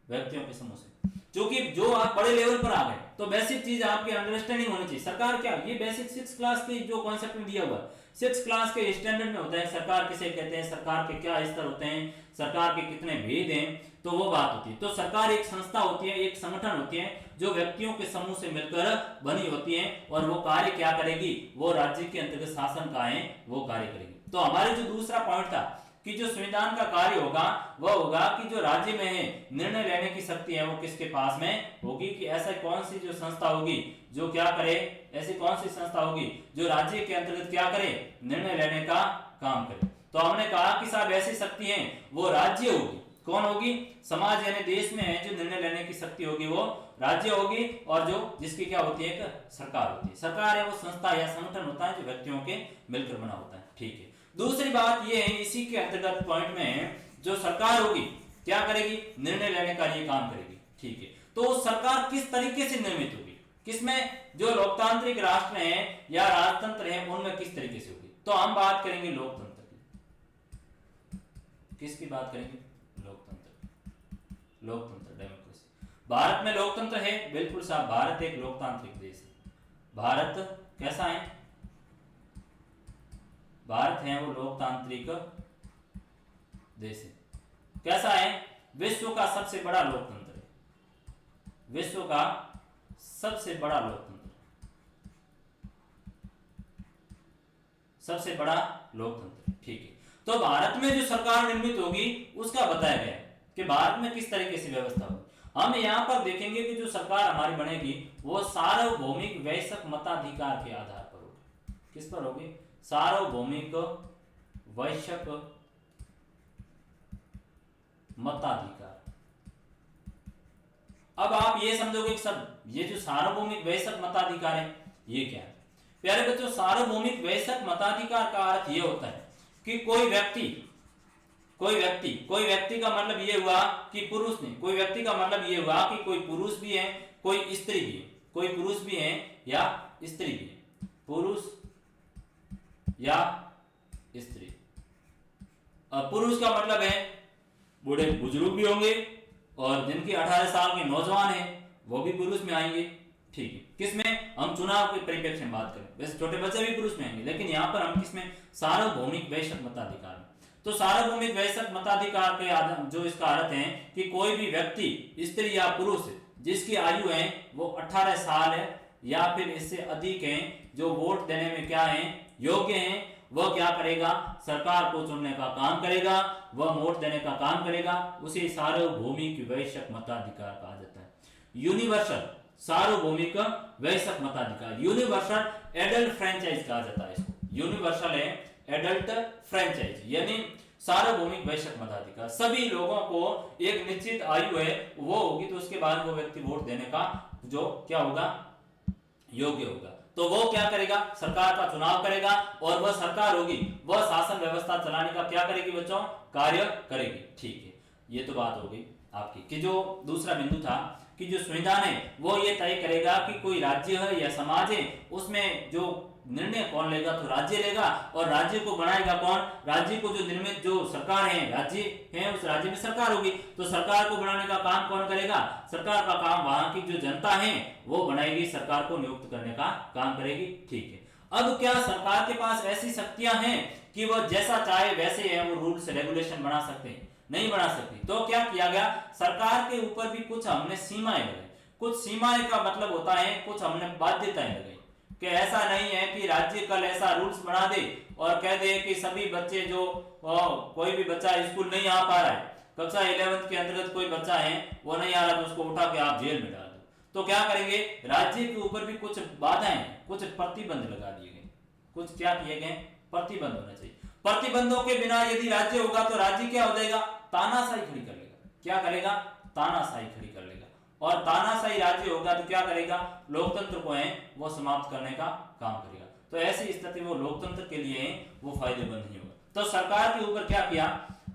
व्यक्तियों के समूह से। क्योंकि जो आप बड़े लेवल पर आ गए तो बेसिक चीज आपकी अंडरस्टैंडिंग होनी चाहिए। सरकार क्या, ये बेसिक 6 क्लास के जो कॉन्सेप्ट में दिया हुआ, 6 क्लास के स्टैंडर्ड में होता है। सरकार किसे कहते हैं, सरकार के क्या स्तर होते हैं, सरकार के कितने भेद हैं, तो वो बात होती है। तो सरकार एक संस्था होती है, एक संगठन होती है जो व्यक्तियों के समूह से मिलकर बनी होती है और वो कार्य क्या करेगी, वो राज्य के अंतर्गत शासन का है वो कार्य करेगी। तो हमारे जो दूसरा पॉइंट था कि जो संविधान का कार्य होगा वह होगा कि जो राज्य में है निर्णय लेने की शक्ति है वो किसके पास में होगी, कि ऐसा कौन सी जो संस्था होगी जो क्या करे, ऐसी कौन सी संस्था होगी जो राज्य के अंतर्गत क्या करे, निर्णय लेने का काम करे। तो हमने कहा कि साहब ऐसी शक्ति है वो राज्य होगी। कौन होगी, समाज यानी देश में है जो निर्णय लेने की शक्ति होगी वो राज्य होगी, और जो जिसकी क्या होती है, एक सरकार होती है। सरकार है वो संस्था या संगठन होता है जो व्यक्तियों के मिलकर बना होता है। ठीक है, दूसरी बात ये है इसी के अंतर्गत पॉइंट में जो सरकार होगी क्या करेगी, निर्णय लेने का ये काम करेगी। ठीक है, तो सरकार किस तरीके से निर्मित होगी, किसमें, जो लोकतांत्रिक राष्ट्र हैं या राजतंत्र हैं उनमें किस तरीके से होगी। तो हम बात करेंगे लोकतंत्र की। किसकी बात करेंगे, लोकतंत्र, लोकतंत्र, डेमोक्रेसी। भारत में लोकतंत्र है, बिल्कुल साहब, भारत एक लोकतांत्रिक देश है। भारत कैसा है, भारत है वो लोकतांत्रिक देश है। कैसा है, विश्व का सबसे बड़ा लोकतंत्र है, विश्व का सबसे बड़ा लोकतंत्र, सबसे बड़ा लोकतंत्र। ठीक है, तो भारत में जो सरकार निर्मित होगी उसका बताया गया कि भारत में किस तरीके से व्यवस्था होगी। हम यहाँ पर देखेंगे कि जो सरकार हमारी बनेगी वो सार्वभौमिक वैश्विक मताधिकार के आधार पर होगी। किस पर होगी, सार्वभौमिक वैश्विक मताधिकार। अब आप ये समझोगे कि सब ये जो सार्वभौमिक वैश्विक मताधिकार है ये क्या है। प्यारे बच्चों, सार्वभौमिक वैश्विक मताधिकार का अर्थ ये होता है कि कोई व्यक्ति का मतलब ये हुआ कि पुरुष नहीं, कोई व्यक्ति का मतलब ये हुआ कि कोई पुरुष भी है कोई स्त्री भी है, कोई पुरुष भी है या स्त्री भी है, पुरुष या स्त्री। पुरुष का मतलब है बूढ़े बुजुर्ग भी होंगे और जिनकी 18 साल के नौजवान हैं वो भी पुरुष में आएंगे। ठीक है, किसमें, हम चुनाव के परिप्रेक्ष्य में बात करें, वैसे छोटे बच्चे भी पुरुष में आएंगे, लेकिन यहाँ पर हम किसमें, सार्वभौमिक वैश्विक मताधिकार में। तो सार्वभौमिक वैश्विक मताधिकार के जो इसका अर्थ है कि कोई भी व्यक्ति स्त्री या पुरुष जिसकी आयु है वो 18 साल है या फिर इससे अधिक है, जो वोट देने में क्या है, योग्य हैं, वह क्या करेगा, सरकार को चुनने का काम करेगा, वह वोट देने का काम करेगा, उसे सार्वभौमिक वैश्विक मताधिकार कहा जाता है। यूनिवर्सल सार्वभौमिक वैश्विक मताधिकार, यूनिवर्सल एडल्ट फ्रेंचाइज कहा जाता है इसको। यूनिवर्सल है एडल्ट फ्रेंचाइज यानी सार्वभौमिक वैश्विक मताधिकार। सभी लोगों को एक निश्चित आयु है वो होगी तो उसके बाद वो व्यक्ति वोट देने का जो क्या होगा, योग्य होगा। तो वो क्या करेगा, सरकार का चुनाव करेगा और वह सरकार होगी, वह शासन व्यवस्था चलाने का क्या करेगी बच्चों, कार्य करेगी। ठीक है, ये तो बात हो गई आपकी कि जो दूसरा बिंदु था कि जो संविधान है वो ये तय करेगा कि कोई राज्य है या समाज है, उसमें जो निर्णय कौन लेगा, तो राज्य लेगा, और राज्य को बनाएगा कौन, राज्य को जो निर्मित जो सरकार है, राज्य है, उस राज्य में सरकार होगी, तो सरकार को बनाने का काम कौन करेगा, सरकार का काम वहां की जो जनता है वो बनाएगी, सरकार को नियुक्त करने का काम करेगी। ठीक है, अब क्या सरकार के पास ऐसी शक्तियां हैं कि वह जैसा चाहे वैसे है वो रूल्स रेगुलेशन बना सकते हैं, नहीं बना सकती। तो क्या किया गया, सरकार के ऊपर भी कुछ हमने सीमाएं लगाई। कुछ सीमाएं का मतलब होता है कुछ हमने बाध्यताएं लगाई कि ऐसा नहीं है कि राज्य कल ऐसा रूल्स बना दे और कह दे कि सभी बच्चे जो कोई भी बच्चा स्कूल नहीं आ पा रहा है, कक्षा 11th के अंतर्गत कोई बच्चा है वो नहीं आ रहा, तो उसको उठा के आप जेल में डाल दो। तो क्या करेंगे, राज्य के ऊपर भी कुछ बाधाएं, कुछ प्रतिबंध लगा दिए गए, कुछ क्या किए गए, प्रतिबंध होना चाहिए। प्रतिबंधों के बिना यदि राज्य होगा तो राज्य क्या हो जाएगा, तानाशाही खड़ी कर लेगा। क्या करेगा, तानाशाही खड़ी कर लेगा, और तानाशाही राज्य होगा तो क्या करेगा, लोकतंत्र को है वो समाप्त करने का काम करेगा। तो ऐसी स्थिति वो लोकतंत्र के लिए वो फायदेमंद नहीं होगा। तो सरकार के ऊपर क्या किया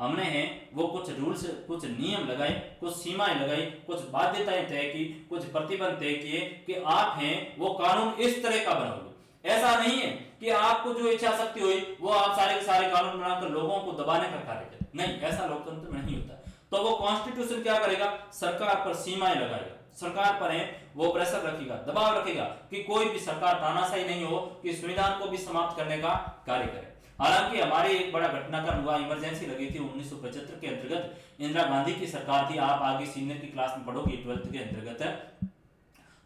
हमने है वो कुछ रूल्स, कुछ नियम लगाए, कुछ सीमाएं लगाई, कुछ बाध्यताएं तय की, कुछ प्रतिबंध तय किए कि आप हैं वो कानून इस तरह का बनाओगे। ऐसा नहीं है कि आपको जो इच्छा शक्ति हुई वो आप सारे के सारे कानून बनाकर लोगों को दबाने का कार्य करें, नहीं, ऐसा लोकतंत्र में नहीं होता। तो वो कॉन्स्टिट्यूशन क्या करेगा, सरकार पर सीमाएं लगाएगा, सरकार पर है वो प्रेशर रखेगा, दबाव रखेगा कि कोई भी सरकार तानाशाही नहीं हो, कि संविधान को भी समाप्त करने का कार्य करे। हालांकि हमारे एक बड़ा घटनाक्रम हुआ, इमरजेंसी लगी थी 1975 के अंतर्गत, इंदिरा गांधी की सरकार थी, आप आगे सीनियर की क्लास में पढ़ोगे 12th के अंतर्गत,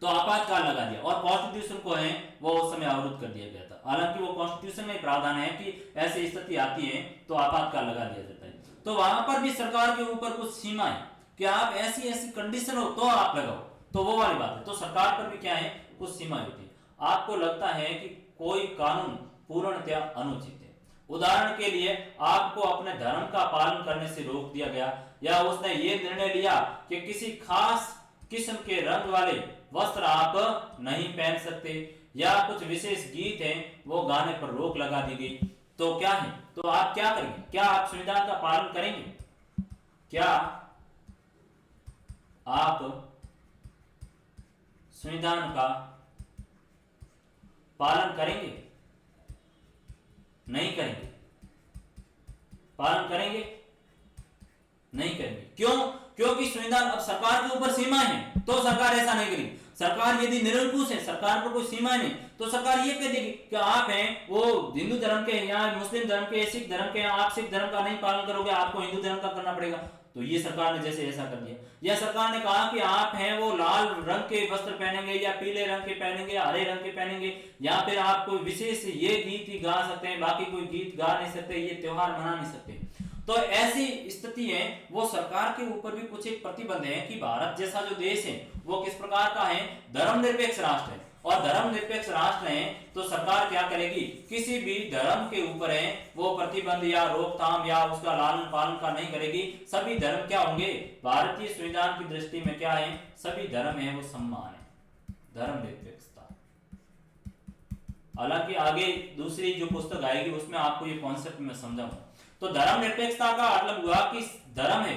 तो आपातकाल लगा दिया और कॉन्स्टिट्यूशन को है वो उस समय अवरुद्ध कर दिया गया था। हालांकि वो कॉन्स्टिट्यूशन में प्रावधान है कि ऐसी स्थिति आती है तो आपातकाल लगा दिया जाता है। तो वहां पर भी सरकार के ऊपर कुछ सीमाएं कि आप ऐसी ऐसी कंडीशन हो तो आप लगाओ, तो वो वाली बात है। तो सरकार पर भी क्या है, कुछ सीमाएं होती है। आपको लगता है कि कोई कानून पूर्णतया अनुचित है, उदाहरण के लिए आपको अपने धर्म का पालन करने से रोक दिया गया, या उसने ये निर्णय लिया कि किसी खास किस्म के रंग वाले वस्त्र आप नहीं पहन सकते, या कुछ विशेष गीत हैं वो गाने पर रोक लगा दी गई, तो क्या है, तो आप क्या करेंगे, क्या आप संविधान का पालन करेंगे, क्या आप संविधान का पालन करेंगे, नहीं करेंगे, पालन करेंगे, नहीं करेंगे। क्यों, क्योंकि संविधान, अब सरकार के ऊपर सीमा है तो सरकार ऐसा नहीं करेगी। सरकार यदि निरंकुश है, सरकार पर कोई सीमा नहीं, तो सरकार ये कह देगी कि आप हैं वो हिंदू धर्म के या मुस्लिम धर्म के, सिख धर्म के, आप सिख धर्म का नहीं पालन करोगे, आपको हिंदू धर्म का करना पड़ेगा। तो ये सरकार ने जैसे ऐसा कर दिया, या सरकार ने कहा कि आप हैं वो लाल रंग के वस्त्र पहनेंगे, या पीले रंग के पहनेंगे, हरे रंग के पहनेंगे, या फिर आप कोई विशेष ये गीत ही गा सकते हैं, बाकी कोई गीत गा नहीं सकते, ये त्योहार मना नहीं सकते। तो ऐसी स्थिति है वो सरकार के ऊपर भी कुछ एक प्रतिबंध है कि भारत जैसा जो देश है वो किस प्रकार का है, धर्मनिरपेक्ष राष्ट्र है, और धर्मनिरपेक्ष राष्ट्र है तो सरकार क्या करेगी, किसी भी धर्म के ऊपर है वो प्रतिबंध या रोकथाम या उसका लालन पालन का नहीं करेगी। सभी धर्म क्या होंगे, भारतीय संविधान की दृष्टि में क्या है, सभी धर्म है वो सम्मान है, धर्मनिरपेक्षता। हालांकि आगे दूसरी जो पुस्तक आएगी उसमें आपको ये कॉन्सेप्ट मैं समझाऊंगा। तो धर्मनिरपेक्षता का मतलब हुआ कि धर्म है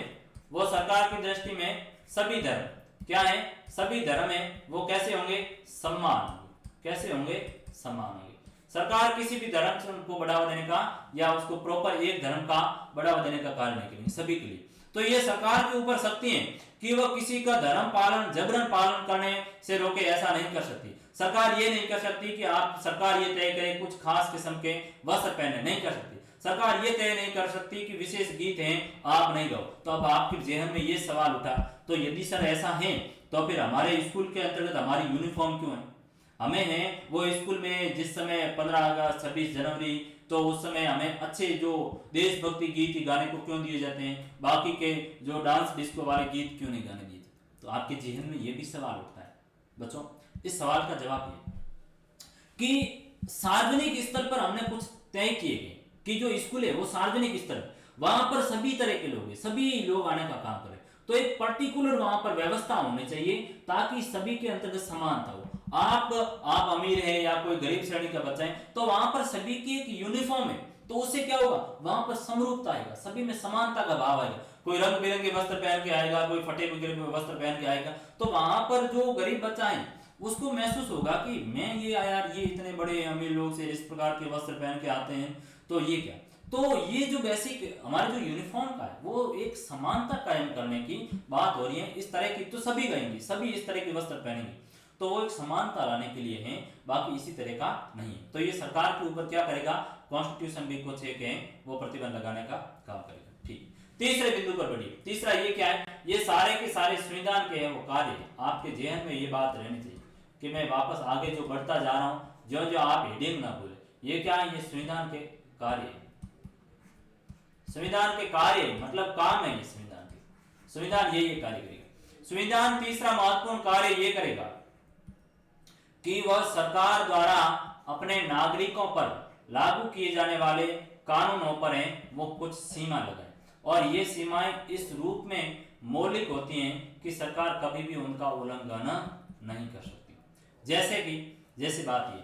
वो सरकार की दृष्टि में सभी धर्म क्या है, सभी धर्म है वो कैसे होंगे, सम्मान होंगे, कैसे होंगे, सम्मान होंगे। सरकार किसी भी धर्म को बढ़ावा देने का या उसको प्रॉपर एक धर्म का बढ़ावा देने का कार्य नहीं करेंगे, सभी के लिए। तो ये सरकार के ऊपर शक्ति है कि वह किसी का धर्म पालन जबरन पालन करने से रोके, ऐसा नहीं कर सकती। सरकार ये नहीं कर सकती कि आप, सरकार ये तय करे कुछ खास किस्म के वस्त्र पहने, नहीं कर सकती। सरकार ये तय नहीं कर सकती कि विशेष गीत हैं आप नहीं गाओ। तो अब आपके जहन में ये सवाल उठा, तो यदि सर ऐसा है तो फिर हमारे स्कूल के अंतर्गत हमारी यूनिफॉर्म क्यों है, हमें है वो स्कूल में जिस समय 15 अगस्त 26 जनवरी तो उस समय हमें अच्छे जो देशभक्ति गीत गाने को क्यों दिए जाते हैं, बाकी के जो डांस डिस्को वाले गीत क्यों नहीं गाने दिए जाते। तो आपके जहन में ये भी सवाल उठता है बच्चों। इस सवाल का जवाब ये कि सार्वजनिक स्तर पर हमने कुछ तय किए गए कि जो स्कूल है वो सार्वजनिक स्तर, वहां पर सभी तरह के लोग हैं, सभी लोग आने का काम करें, तो एक पर्टिकुलर वहां पर व्यवस्था होनी चाहिए ताकि सभी के अंतर्गत समानता हो। आप अमीर है या कोई गरीब श्रेणी का बच्चा है, तो वहां पर सभी की एक यूनिफॉर्म है, तो उससे क्या होगा, वहां पर समरूपता आएगा, सभी में समानता का भाव आएगा। कोई रंग बिरंगे वस्त्र पहन के आएगा, कोई फटे बिगड़े वस्त्र पहन के आएगा, तो वहां पर जो गरीब बच्चा है उसको महसूस होगा कि मैं ये यार, ये इतने बड़े अमीर लोग से इस प्रकार के वस्त्र पहन के आते हैं, तो ये क्या। तो ये जो बेसिक हमारे जो यूनिफॉर्म का है, वो एक समानता कायम करने की बात हो रही है। इस तरह की तो सभी गाएंगे, सभी इस तरह के वस्त्र पहनेंगे, तो वो एक समानता लाने के लिए है, बाकी इसी तरह का नहीं है। तो ये सरकार के ऊपर क्या करेगा, कॉन्स्टिट्यूशन भी कुछ एक है वो प्रतिबंध लगाने का काम करेगा। ठीक, तीसरे बिंदु पर बढ़िए। तीसरा ये क्या है, ये सारे के सारे संविधान के वो कार्य, आपके जेहन में ये बात रहनी चाहिए कि मैं वापस आगे जो बढ़ता जा रहा हूं, जो जो आप हेडिंग ना भूले, ये क्या है, ये संविधान के कार्य, संविधान के कार्य मतलब काम है, ये संविधान के, संविधान ये कार्य करेगा। संविधान तीसरा महत्वपूर्ण कार्य ये करेगा कि वह सरकार द्वारा अपने नागरिकों पर लागू किए जाने वाले कानूनों पर है वो कुछ सीमा लगाए, और ये सीमाएं इस रूप में मौलिक होती हैं कि सरकार कभी भी उनका उल्लंघन नहीं कर सकती। जैसे बात ये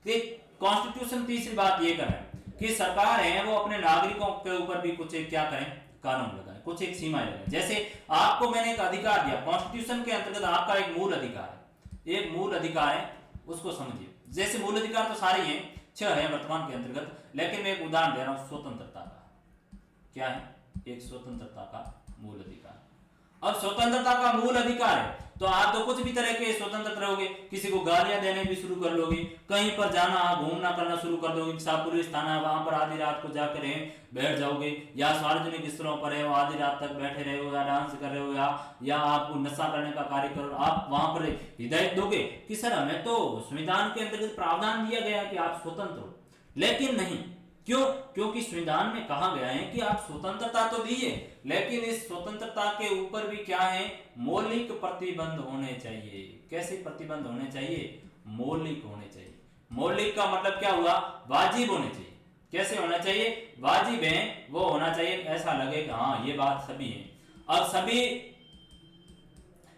कि कॉन्स्टिट्यूशन तीसरी बात ये कर रहा है कि सरकार है वो अपने नागरिकों के ऊपर भी कुछ एक क्या करें, कानून लगाए, कुछ एक सीमाएं लगाए। जैसे आपको मैंने एक अधिकार दिया, कॉन्स्टिट्यूशन के अंतर्गत आपका एक मूल अधिकार है, एक मूल अधिकार है, उसको समझिए। जैसे मूल अधिकार तो सारे हैं, 6 है वर्तमान के अंतर्गत, लेकिन मैं एक उदाहरण दे रहा हूं स्वतंत्रता का। क्या है, एक स्वतंत्रता का मूल अधिकार। अब स्वतंत्रता का मूल अधिकार है तो आप तो कुछ भी तरह के स्वतंत्र रहोगे, किसी को गालियां देने भी शुरू कर लोगे, कहीं पर जाना घूमना करना शुरू कर दोगे, पुलिस थाना वहां पर आधी रात को जाकर बैठ जाओगे, या सार्वजनिक स्थलों पर है वो आधी रात तक बैठे रहे हो, या डांस कर रहे हो, या आपको नशा करने का कार्य करो, आप वहां पर हिदायत दोगे कि सर हमें तो संविधान के अंतर्गत प्रावधान दिया गया कि आप स्वतंत्र हो, लेकिन नहीं। क्यों? क्योंकि संविधान में कहा गया है कि आप स्वतंत्रता तो दीजिए, लेकिन इस स्वतंत्रता के ऊपर भी क्या है, मौलिक प्रतिबंध होने चाहिए। कैसे प्रतिबंध होने चाहिए? मौलिक होने चाहिए। मौलिक का मतलब क्या हुआ, वाजिब होने चाहिए। कैसे होना चाहिए? वाजिब है वो होना चाहिए, ऐसा लगे कि हाँ ये बात सभी है। अब सभी,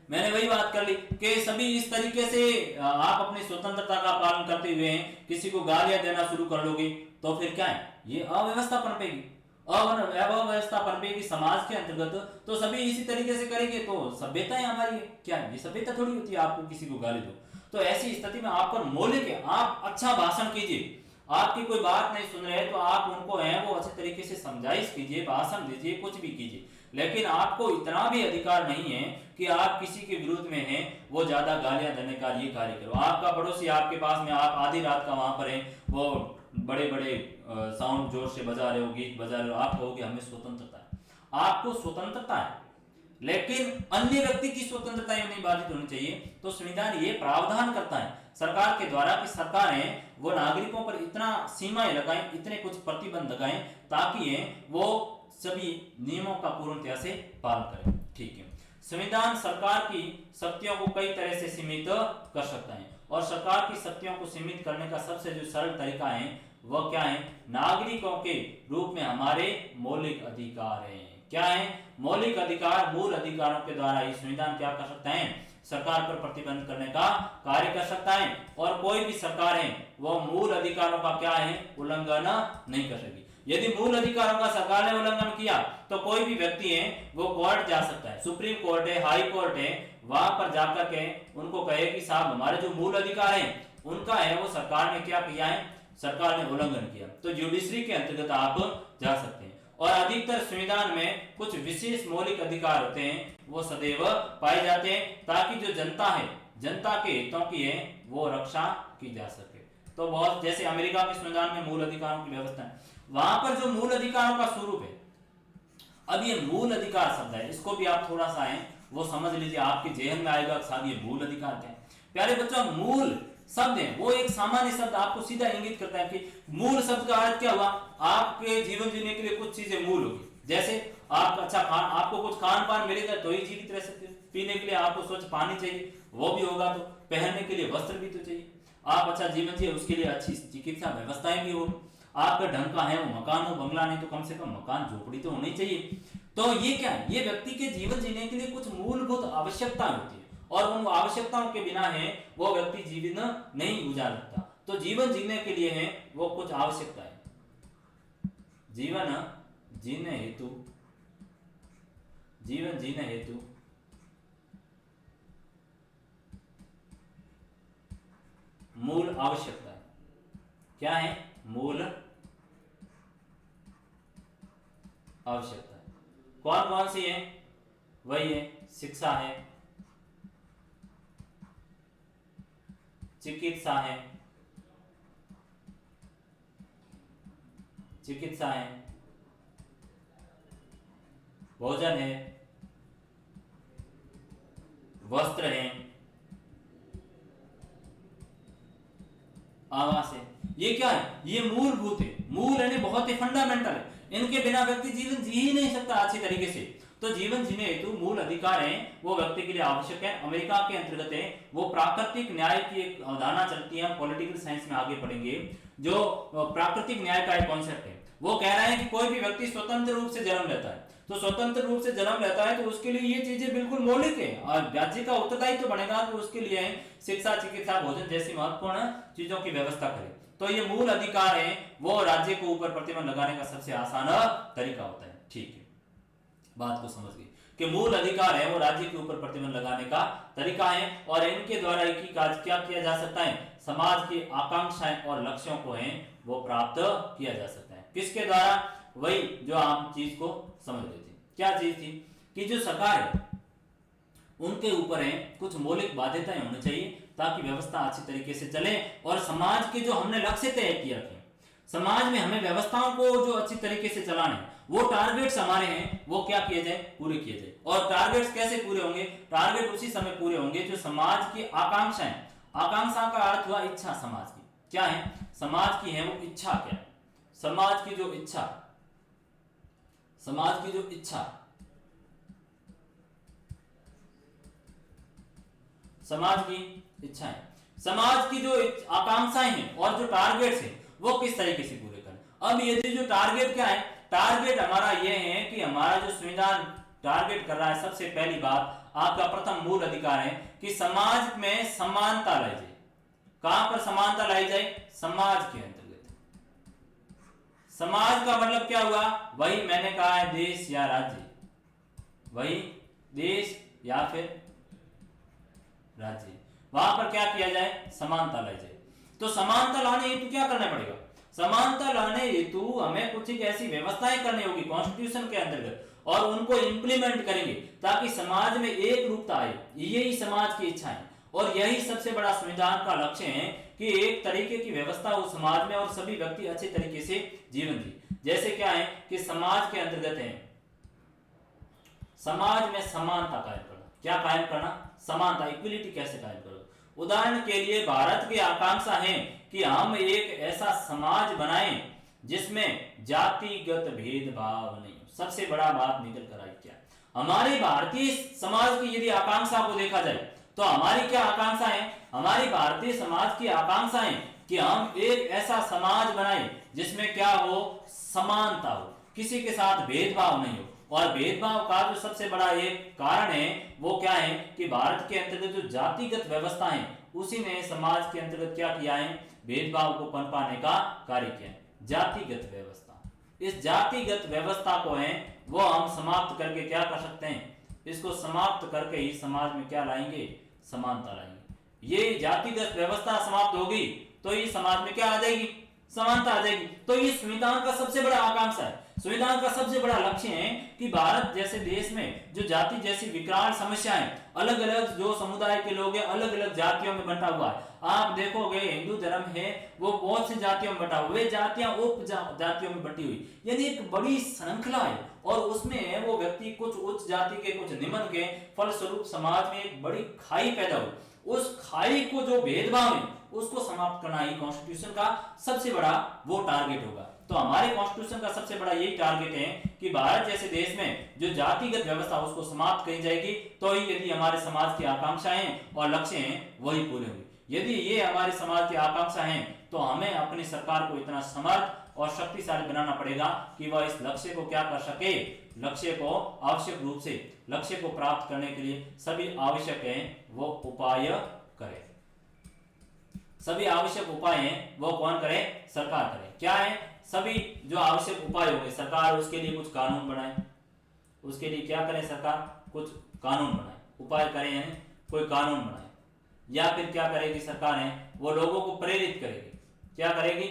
मैंने वही बात कर ली कि सभी इस तरीके से आप अपनी स्वतंत्रता का पालन करते हुए किसी को गालियां देना शुरू कर लोगे तो फिर क्या है, ये अव्यवस्था पनपेगी, अव्यवस्था पनपेगी समाज के अंतर्गत। तो सभी इसी तरीके से करेंगे तो सभ्यता है हमारी, क्या है ये सभ्यता थोड़ी होती है आपको किसी को गाली दो। तो ऐसी स्थिति में आप पर मौलिक है, आप अच्छा भाषण कीजिए, आपकी कोई बात नहीं सुन रहे तो आप उनको है वो अच्छे तरीके से समझाइश कीजिए, भाषण दीजिए, कुछ भी कीजिए, लेकिन आपको इतना भी अधिकार नहीं है कि आप किसी के विरुद्ध में हैं वो ज्यादा गालियां देने का ये कार्य करो। आपका पड़ोसी आपके पास में, आप आधी रात का वहां पर है, वो बड़े बड़े साउंड जोर से बजा रहे हो, गीत बजा रहे हो, आप कहोगे हमें स्वतंत्रता है। आपको स्वतंत्रता है, लेकिन अन्य व्यक्ति की स्वतंत्रता नहीं बाधित होनी चाहिए। तो संविधान ये प्रावधान करता है सरकार के द्वारा कि सरकारें वो नागरिकों पर इतना सीमाएं लगाएं, इतने कुछ प्रतिबंध लगाएं ताकि वो सभी नियमों का पूर्णतया से पालन करें। ठीक है, संविधान सरकार की शक्तियों को कई तरह से सीमित कर सकता है, और सरकार की शक्तियों को सीमित करने का सबसे जो सरल तरीका है वह क्या है, नागरिकों के रूप में हमारे मौलिक अधिकार है। क्या है? मौलिक अधिकार। मूल अधिकारों के द्वारा ये संविधान क्या कर सकता है, सरकार पर प्रतिबंध करने का कार्य कर सकता है, और कोई भी सरकार है वह मूल अधिकारों का क्या है, उल्लंघन नहीं कर सकेगी। यदि मूल अधिकारों का सरकार ने उल्लंघन किया तो कोई भी व्यक्ति है वो कोर्ट जा सकता है, सुप्रीम कोर्ट है, हाई कोर्ट है, वहां पर जाकर के उनको कहे कि साहब हमारे जो मूल अधिकार हैं उनका है वो सरकार ने क्या किया है, सरकार ने उल्लंघन किया, तो जुडिशरी के अंतर्गत आप जा सकते हैं। और अधिकतर संविधान में कुछ विशेष मौलिक अधिकार होते हैं वो सदैव पाए जाते हैं ताकि जो जनता है, जनता के हितों की है वो रक्षा की जा सके। तो बहुत, जैसे अमेरिका के संविधान में मूल अधिकारों की व्यवस्था है, वहां पर जो मूल अधिकारों का स्वरूप है। अब ये मूल अधिकार शब्द है, इसको भी आप थोड़ा सा है वो समझ लीजिए, आपके जेहन में आएगा साहब ये मूल अधिकार क्या है। प्यारे बच्चों, मूल शब्द है वो एक सामान्य शब्द आपको सीधा इंगित करता है कि मूल शब्द का अर्थ क्या हुआ, आपके जीवन जीने के लिए कुछ चीजें मूल होगी। जैसे आप अच्छा खान, आपको कुछ खान पान मिलेगा तो ही जीवित रह सकते हो, पीने के लिए आपको स्वच्छ पानी चाहिए वो भी होगा, तो पहनने के लिए वस्त्र भी तो चाहिए, आप अच्छा जीवन जिए उसके लिए अच्छी चिकित्सा व्यवस्थाएं भी हो, आपका ढंग का है वो मकान हो, बंगला नहीं तो कम से कम मकान झोपड़ी तो होनी चाहिए। तो ये क्या है, ये व्यक्ति के जीवन जीने के लिए कुछ मूलभूत आवश्यकता होती है, और उन आवश्यकताओं के बिना है वो व्यक्ति जीवन नहीं गुजार सकता। तो जीवन जीने के लिए है वो कुछ आवश्यकता है। जीवन जीने हेतु मूल आवश्यकता है। क्या है? मूल आवश्यकता है। कौन कौन सी है? वही है, शिक्षा है, चिकित्सा है, भोजन है, वस्त्र है, आवास है। ये क्या है? ये मूलभूत है। मूल यानी बहुत ही फंडामेंटल है। इनके बिना व्यक्ति जीवन जी ही नहीं सकता अच्छी तरीके से। तो जीवन जीने हेतु मूल अधिकार है वो व्यक्ति के लिए आवश्यक है। अमेरिका के अंतर्गत है वो प्राकृतिक न्याय की एक अवधारणा चलती है, हम पॉलिटिकल साइंस में आगे पढ़ेंगे। जो प्राकृतिक न्याय का एक कॉन्सेप्ट है, वो कह रहा है कि कोई भी व्यक्ति स्वतंत्र रूप से जन्म लेता है, तो स्वतंत्र रूप से जन्म लेता है तो उसके लिए ये चीजें बिल्कुल मौलिक है और राज्य का उत्तरदायित्व बनेगा कि उसके लिए शिक्षा, चिकित्सा, भोजन जैसी महत्वपूर्ण चीजों की व्यवस्था करे। तो ये मूल अधिकार है, वो राज्य को ऊपर प्रतिबंध लगाने का सबसे आसान तरीका होता है। ठीक है, बात को समझ गए कि मूल अधिकार है वो राज्य के ऊपर प्रतिबंध लगाने का तरीका है और इनके द्वारा एक ही कार्य क्या किया जा सकता है? समाज की आकांक्षाएं और लक्ष्यों को है वो प्राप्त किया जा सकता है। किसके द्वारा? वही जो आम चीज को समझ लेते हैं। क्या चीज थी? कि जो सरकार है उनके ऊपर है कुछ मौलिक बाध्यताएं होनी चाहिए ताकि व्यवस्था अच्छी तरीके से चले और समाज के जो हमने लक्ष्य तय किए रखे, समाज में हमें व्यवस्थाओं को जो अच्छी तरीके से चलाने, वो टारगेट्स हमारे हैं वो क्या किए जाए? पूरे किए जाए। और टारगेट्स कैसे पूरे होंगे? टारगेट उसी समय पूरे होंगे जो समाज की आकांक्षाएं, आकांक्षा का अर्थ हुआ इच्छा, समाज की क्या है? समाज की है वो इच्छा क्या है? समाज की जो इच्छा, समाज की जो इच्छा, समाज की इच्छाएं, समाज की जो आकांक्षाएं हैं और जो टारगेट्स हैं वो किस तरीके से पूरे करें। अब यदि जो टारगेट क्या है? टारगेट हमारा ये है कि हमारा जो संविधान टारगेट कर रहा है, सबसे पहली बात आपका प्रथम मूल अधिकार है कि समाज में समानता लाई जाए। कहां पर समानता लाई जाए? समाज के अंतर्गत। समाज का मतलब क्या हुआ? वही मैंने कहा है देश या राज्य, वही देश या फिर राज्य, वहां पर क्या किया जाए? समानता लाई जाए। तो समानता लाने हेतु क्या करना पड़ेगा? समानता लाने हेतु हमें कुछ ऐसी व्यवस्थाएं करनी होगी कॉन्स्टिट्यूशन के अंतर्गत और उनको इंप्लीमेंट करेंगे ताकि समाज में एक रूपता आए। यही समाज की इच्छा है और यही सबसे बड़ा संविधान का लक्ष्य है कि एक तरीके की व्यवस्था हो समाज में और सभी व्यक्ति अच्छे तरीके से जीवन जी। जैसे क्या है कि समाज के अंतर्गत है समाज में समानता कायम करना। क्या कायम करना? समानता, इक्विलिटी कैसे कायम करो? उदाहरण के लिए भारत की आकांक्षा है कि हम एक ऐसा समाज बनाएं जिसमें जातिगत भेदभाव नहीं। सबसे बड़ा बात निकल कर आई क्या? हमारी भारतीय समाज की यदि आकांक्षा को देखा जाए तो हमारी क्या आकांक्षा है? हमारी भारतीय समाज की आकांक्षा है कि हम एक ऐसा समाज बनाएं जिसमें क्या हो? समानता हो, किसी के साथ भेदभाव नहीं हो। और भेदभाव का जो सबसे बड़ा एक कारण है वो क्या है कि भारत के अंतर्गत जो जातिगत व्यवस्था है उसी ने समाज के अंतर्गत क्या किया है? भेदभाव को पनपाने का कार्य किया है। जातिगत व्यवस्था, इस जातिगत व्यवस्था को है वो हम समाप्त करके क्या कर सकते हैं? इसको समाप्त करके ही समाज में क्या लाएंगे? समानता लाएंगे। ये जातिगत व्यवस्था समाप्त होगी तो ये समाज में क्या आ जाएगी? समानता आ जाएगी। तो ये संविधान का सबसे बड़ा आकांक्षा है, संविधान का सबसे बड़ा लक्ष्य है कि भारत जैसे देश में जो जाति जैसी विकराल समस्याएं, अलग अलग जो समुदाय के लोग हैं अलग अलग जातियों में बंटा हुआ है। आप देखोगे हिंदू धर्म है वो बहुत सी जातियों में बंटा हुआ है, जातियां उप जातियों में बटी हुई, यानी एक बड़ी श्रृंखला है और उसमें वो व्यक्ति कुछ उच्च जाति के कुछ निम्न के, फलस्वरूप समाज में एक बड़ी खाई पैदा हुई। उस खाई को जो भेदभाव है उसको समाप्त करना ही कॉन्स्टिट्यूशन का सबसे बड़ा वो टारगेट होगा। तो हमारे कॉन्स्टिट्यूशन का सबसे बड़ा यही टारगेट है कि भारत जैसे देश में जो जातिगत व्यवस्था उसको समाप्त की जाएगी तो ही यदि हमारे समाज की आकांक्षाएं और लक्ष्य हैं वही पूरे होंगे। यदि ये हमारे समाज की आकांक्षा है तो हमें अपनी सरकार को इतना समर्थ और शक्तिशाली बनाना पड़ेगा कि वह इस लक्ष्य को क्या कर सके? लक्ष्य को आवश्यक रूप से लक्ष्य को प्राप्त करने के लिए सभी आवश्यक हैं वो उपाय करे। सभी आवश्यक उपाय हैं वो कौन करे? सरकार करे। क्या है सभी जो आवश्यक उपाय होंगे? सरकार उसके लिए कुछ कानून बनाए। उसके लिए क्या करे? सरकार कुछ कानून बनाए, उपाय करे यानी कोई कानून बनाए। या फिर क्या करेगी सरकार है वो लोगों को प्रेरित करेगी। क्या करेगी?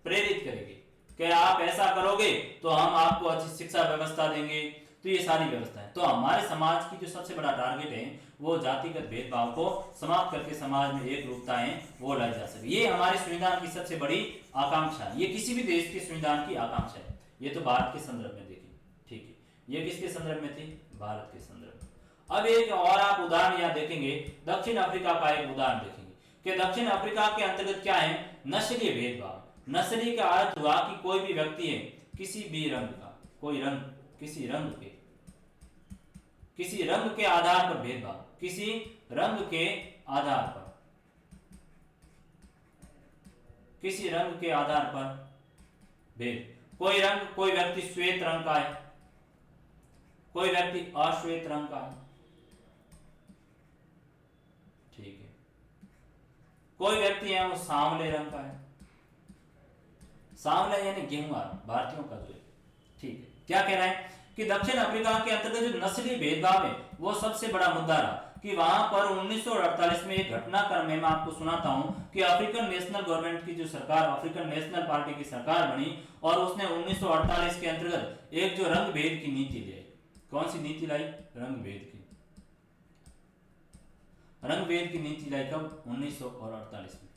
प्रेरित करेगी कि आप ऐसा करोगे तो हम आपको अच्छी शिक्षा व्यवस्था देंगे। तो ये सारी व्यवस्था है। तो हमारे समाज की जो सबसे बड़ा टारगेट है वो जातिगत भेदभाव को समाप्त करके समाज में एक रूपता है वो लाई जा सके। ये हमारे संविधान की सबसे बड़ी आकांक्षा है। ये किसी भी देश के संविधान की आकांक्षा है। ये तो भारत के संदर्भ में देखिए, ठीक है। ये किसके संदर्भ में थी? भारत के संदर्भ में। अब एक और आप उदाहरण यहाँ देखेंगे, दक्षिण अफ्रीका का एक उदाहरण देखेंगे कि दक्षिण अफ्रीका के अंतर्गत क्या है? नस्लीय भेदभाव। नस्ली का अर्थ हुआ कि कोई भी व्यक्ति है किसी भी रंग का, कोई रंग, किसी रंग के आधार पर भेदभाव, किसी रंग के आधार पर, किसी रंग के आधार पर भेद। कोई रंग, कोई व्यक्ति श्वेत रंग का है, कोई व्यक्ति अश्वेत रंग का है, ठीक है। कोई व्यक्ति है वो सांवले रंग का है, सांवला यानी गेहुआ भारतीयों का जो है, ठीक है। क्या कह रहा है कि दक्षिण अफ्रीका के अंतर्गत जो नस्लीय भेदभाव है वो सबसे बड़ा मुद्दा रहा कि वहां पर 1948 में एक घटनाक्रम है, मैं आपको सुनाता हूं कि अफ्रीकन नेशनल गवर्नमेंट की जो सरकार, अफ्रीकन नेशनल पार्टी की सरकार बनी और उसने 1948 के अंतर्गत एक जो रंग भेद की नीति लाई। कौन सी नीति लाई? रंग भेद की, रंग भेद की नीति लाई। कब? 1948 में।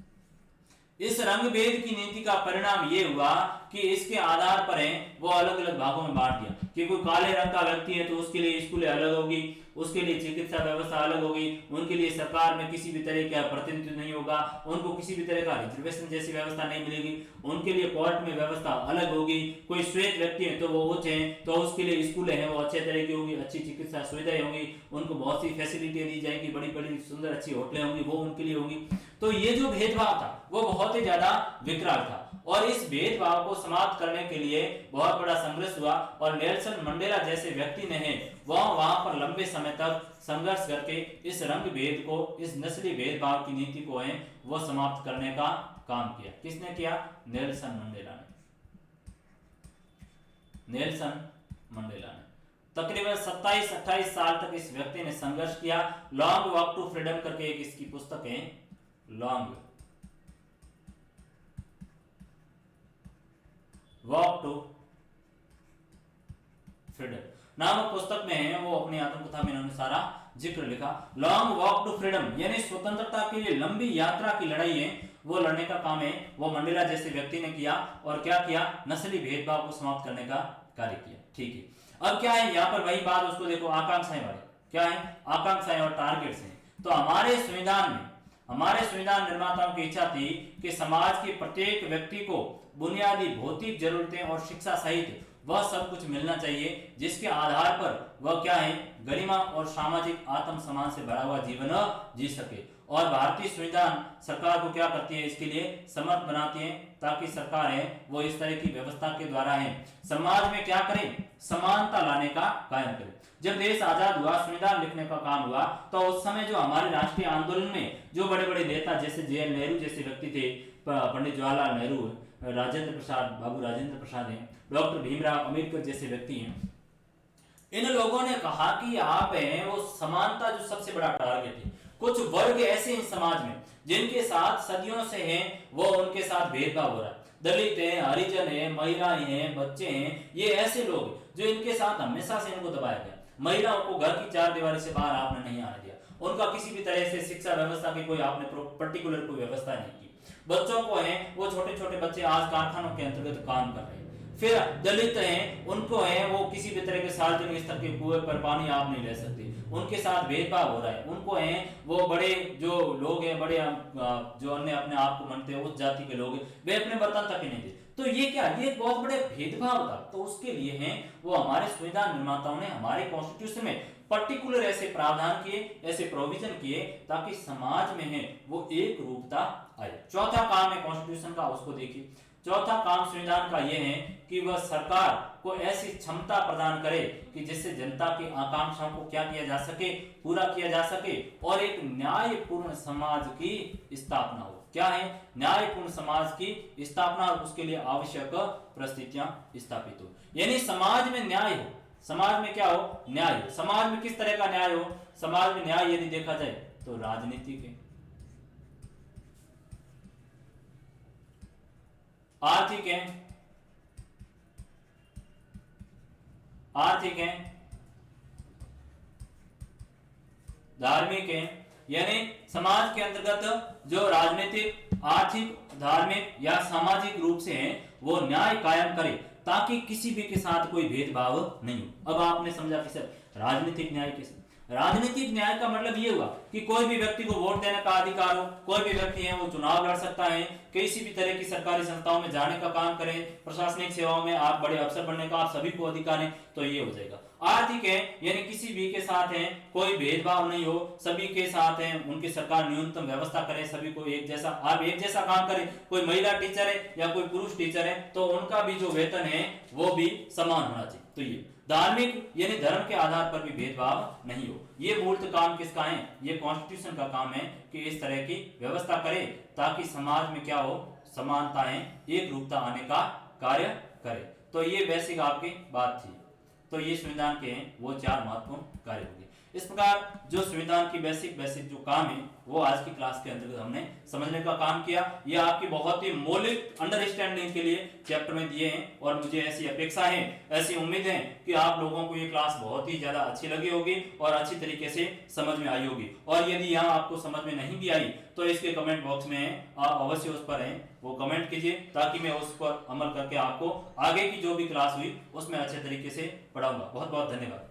इस रंग भेद की नीति का परिणाम ये हुआ कि इसके आधार पर है वो अलग अलग भागों में बांट दिया कि कोई काले रंग का व्यक्ति है तो उसके लिए स्कूलें अलग होगी, उसके लिए चिकित्सा व्यवस्था अलग होगी, उनके लिए सरकार में किसी भी तरह का प्रतिनिधित्व नहीं होगा, उनको किसी भी तरह का रिजर्वेशन जैसी व्यवस्था नहीं मिलेगी, उनके लिए कोर्ट में व्यवस्था अलग होगी। कोई श्वेत व्यक्ति है तो वो उच्च है तो उसके लिए स्कूलें हैं वो अच्छे तरह की होगी, अच्छी चिकित्सा सुविधाएं होंगी, उनको बहुत सी फैसिलिटी दी जाएगी, बड़ी बड़ी सुंदर अच्छी होटलें होंगी, वो उनके लिए होंगी। तो ये जो भेदभाव था वो बहुत ही ज्यादा विकराल था और इस भेदभाव को समाप्त करने के लिए बहुत बड़ा संघर्ष हुआ और नेल्सन मंडेला जैसे व्यक्ति ने है वहां पर लंबे समय तक संघर्ष करके इस रंग भेद को, इस नस्ली भेदभाव की नीति को है वो समाप्त करने का काम किया। किसने किया? नेल्सन मंडेला ने। नेल्सन मंडेला ने तकरीबन 27-28 साल तक इस व्यक्ति ने संघर्ष किया। लॉन्ग वॉक टू फ्रीडम करके एक इसकी पुस्तक है, लॉन्ग वॉक टू फ्रीडम नामक पुस्तक में है वो अपनी आत्मकथा में इन्होंने सारा जिक्र लिखा। लॉन्ग वॉक टू फ्रीडम यानी स्वतंत्रता के लिए लंबी यात्रा की लड़ाई है वो लड़ने का काम है वो मंडेला जैसे व्यक्ति ने किया और क्या किया? नस्ली भेदभाव को समाप्त करने का कार्य किया, ठीक है। अब क्या है यहाँ पर वही बात, उसको देखो आकांक्षाएं वाले, क्या है? आकांक्षाएं और टारगेट्स हैं। तो हमारे संविधान में, हमारे संविधान निर्माताओं की इच्छा थी कि समाज के प्रत्येक व्यक्ति को बुनियादी भौतिक जरूरतें और शिक्षा सहित वह सब कुछ मिलना चाहिए जिसके आधार पर वह क्या है? गरिमा और सामाजिक आत्म सम्मान से भरा हुआ जीवन जी सके। और भारतीय संविधान सरकार को क्या करती है? इसके लिए समर्थ बनाती है ताकि सरकार है वो इस तरह की व्यवस्था के द्वारा है समाज में क्या करे? समानता लाने का कायम करे। जब देश आजाद हुआ, संविधान लिखने का काम हुआ तो उस समय जो हमारे राष्ट्रीय आंदोलन में जो बड़े बड़े नेता जैसे जे.एन. नेहरू जैसे व्यक्ति थे, पंडित जवाहरलाल नेहरू, राजेंद्र प्रसाद, बाबू राजेंद्र प्रसाद हैं, डॉक्टर भीमराव अम्बेडकर जैसे व्यक्ति हैं, इन लोगों ने कहा कि आप हैं वो समानता जो सबसे बड़ा टारगेट है। कुछ वर्ग ऐसे हैं समाज में जिनके साथ सदियों से हैं वो उनके साथ भेदभाव हो रहा है। दलित हैं, हरिजन हैं, महिलाएं हैं, बच्चे हैं, ये ऐसे लोग जो इनके साथ हमेशा से इनको दबाया गया। महिलाओं को घर की चार दीवारी से बाहर आपने नहीं आने दिया, उनका किसी भी तरह से शिक्षा व्यवस्था की कोई आपने पर्टिकुलर कोई व्यवस्था नहीं की। बच्चों को है वो छोटे छोटे बच्चे आज कारखानों के अंतर्गत काम कर रहे हैं। फिर दलित हैं, उनको है वो किसी भी तरह के सार्वजनिक स्तर के कुएं पर पानी आप नहीं ले सकते, उनके साथ भेदभाव हो रहा है। उनको है वो बड़े जो लोग हैं, बड़े जो अन्य अपने आप को मानते हैं उस जाति के लोग, वे अपने बर्तन तक ही नहीं दे। तो ये क्या? ये बहुत बड़े भेदभाव था। तो उसके लिए है वो हमारे संविधान निर्माताओं ने हमारे कॉन्स्टिट्यूशन में पर्टिकुलर ऐसे प्रावधान किए, ऐसे प्रोविजन किए ताकि समाज में है वो एक रूपता आए। चौथा काम है कॉन्स्टिट्यूशन का, उसको देखिए। चौथा काम संविधान का यह है कि वह सरकार को ऐसी क्षमता प्रदान करे कि जिससे जनता की आकांक्षाओं को क्या किया जा सके, पूरा किया जा सके और एक न्यायपूर्ण समाज की स्थापना हो। क्या है? न्यायपूर्ण समाज की स्थापना और उसके लिए आवश्यक परिस्थितियां स्थापित हो। यानी समाज में न्याय हो। समाज में क्या हो? न्याय हो। समाज में किस तरह का न्याय हो? समाज में न्याय यदि देखा जाए तो राजनीतिक है, आर्थिक है, धार्मिक है। यानी समाज के अंतर्गत जो राजनीतिक, आर्थिक, धार्मिक या सामाजिक रूप से है वो न्याय कायम करे ताकि किसी भी के साथ कोई भेदभाव नहीं हो। अब आपने समझा कि सर राजनीतिक न्याय कैसे? राजनीतिक न्याय का मतलब ये हुआ कि कोई भी व्यक्ति को वोट देने का अधिकार हो, कोई भी व्यक्ति है वो चुनाव लड़ सकता है, किसी भी तरह की सरकारी संस्थाओं में जाने का काम करें, प्रशासनिक सेवाओं में आप बड़े अफसर बनने का आप सभी को अधिकार है, तो ये हो जाएगा। आर्थिक है यानी किसी भी के साथ है कोई भेदभाव नहीं हो, सभी के साथ है उनकी सरकार न्यूनतम व्यवस्था करे, सभी को एक जैसा, आप एक जैसा काम करें। कोई महिला टीचर है या कोई पुरुष टीचर है तो उनका भी जो वेतन है वो भी समान होना चाहिए। तो ये धार्मिक यानी धर्म के आधार पर भी भेदभाव नहीं हो। ये मूर्त काम किसका है? ये कॉन्स्टिट्यूशन का काम है कि इस तरह की व्यवस्था करे ताकि समाज में क्या हो? समानताएं, एक रूपता आने का कार्य करे। तो ये बेसिक आपकी बात थी। तो ये संविधान के हैं वो 4 महत्वपूर्ण कार्य होंगे। इस प्रकार जो संविधान की बेसिक जो काम है वो आज की क्लास के अंतर्गत हमने समझने का काम किया। ये आपकी बहुत ही मौलिक अंडरस्टैंडिंग के लिए चैप्टर में दिए हैं और मुझे ऐसी अपेक्षा है, ऐसी उम्मीद है कि आप लोगों को ये क्लास बहुत ही ज्यादा अच्छी लगी होगी और अच्छी तरीके से समझ में आई होगी। और यदि यहाँ आपको समझ में नहीं भी आई तो इसके कमेंट बॉक्स में आप अवश्य उस पर हैं वो कमेंट कीजिए ताकि मैं उस पर अमल करके आपको आगे की जो भी क्लास हुई उसमें अच्छे तरीके से पढ़ाऊंगा। बहुत बहुत धन्यवाद।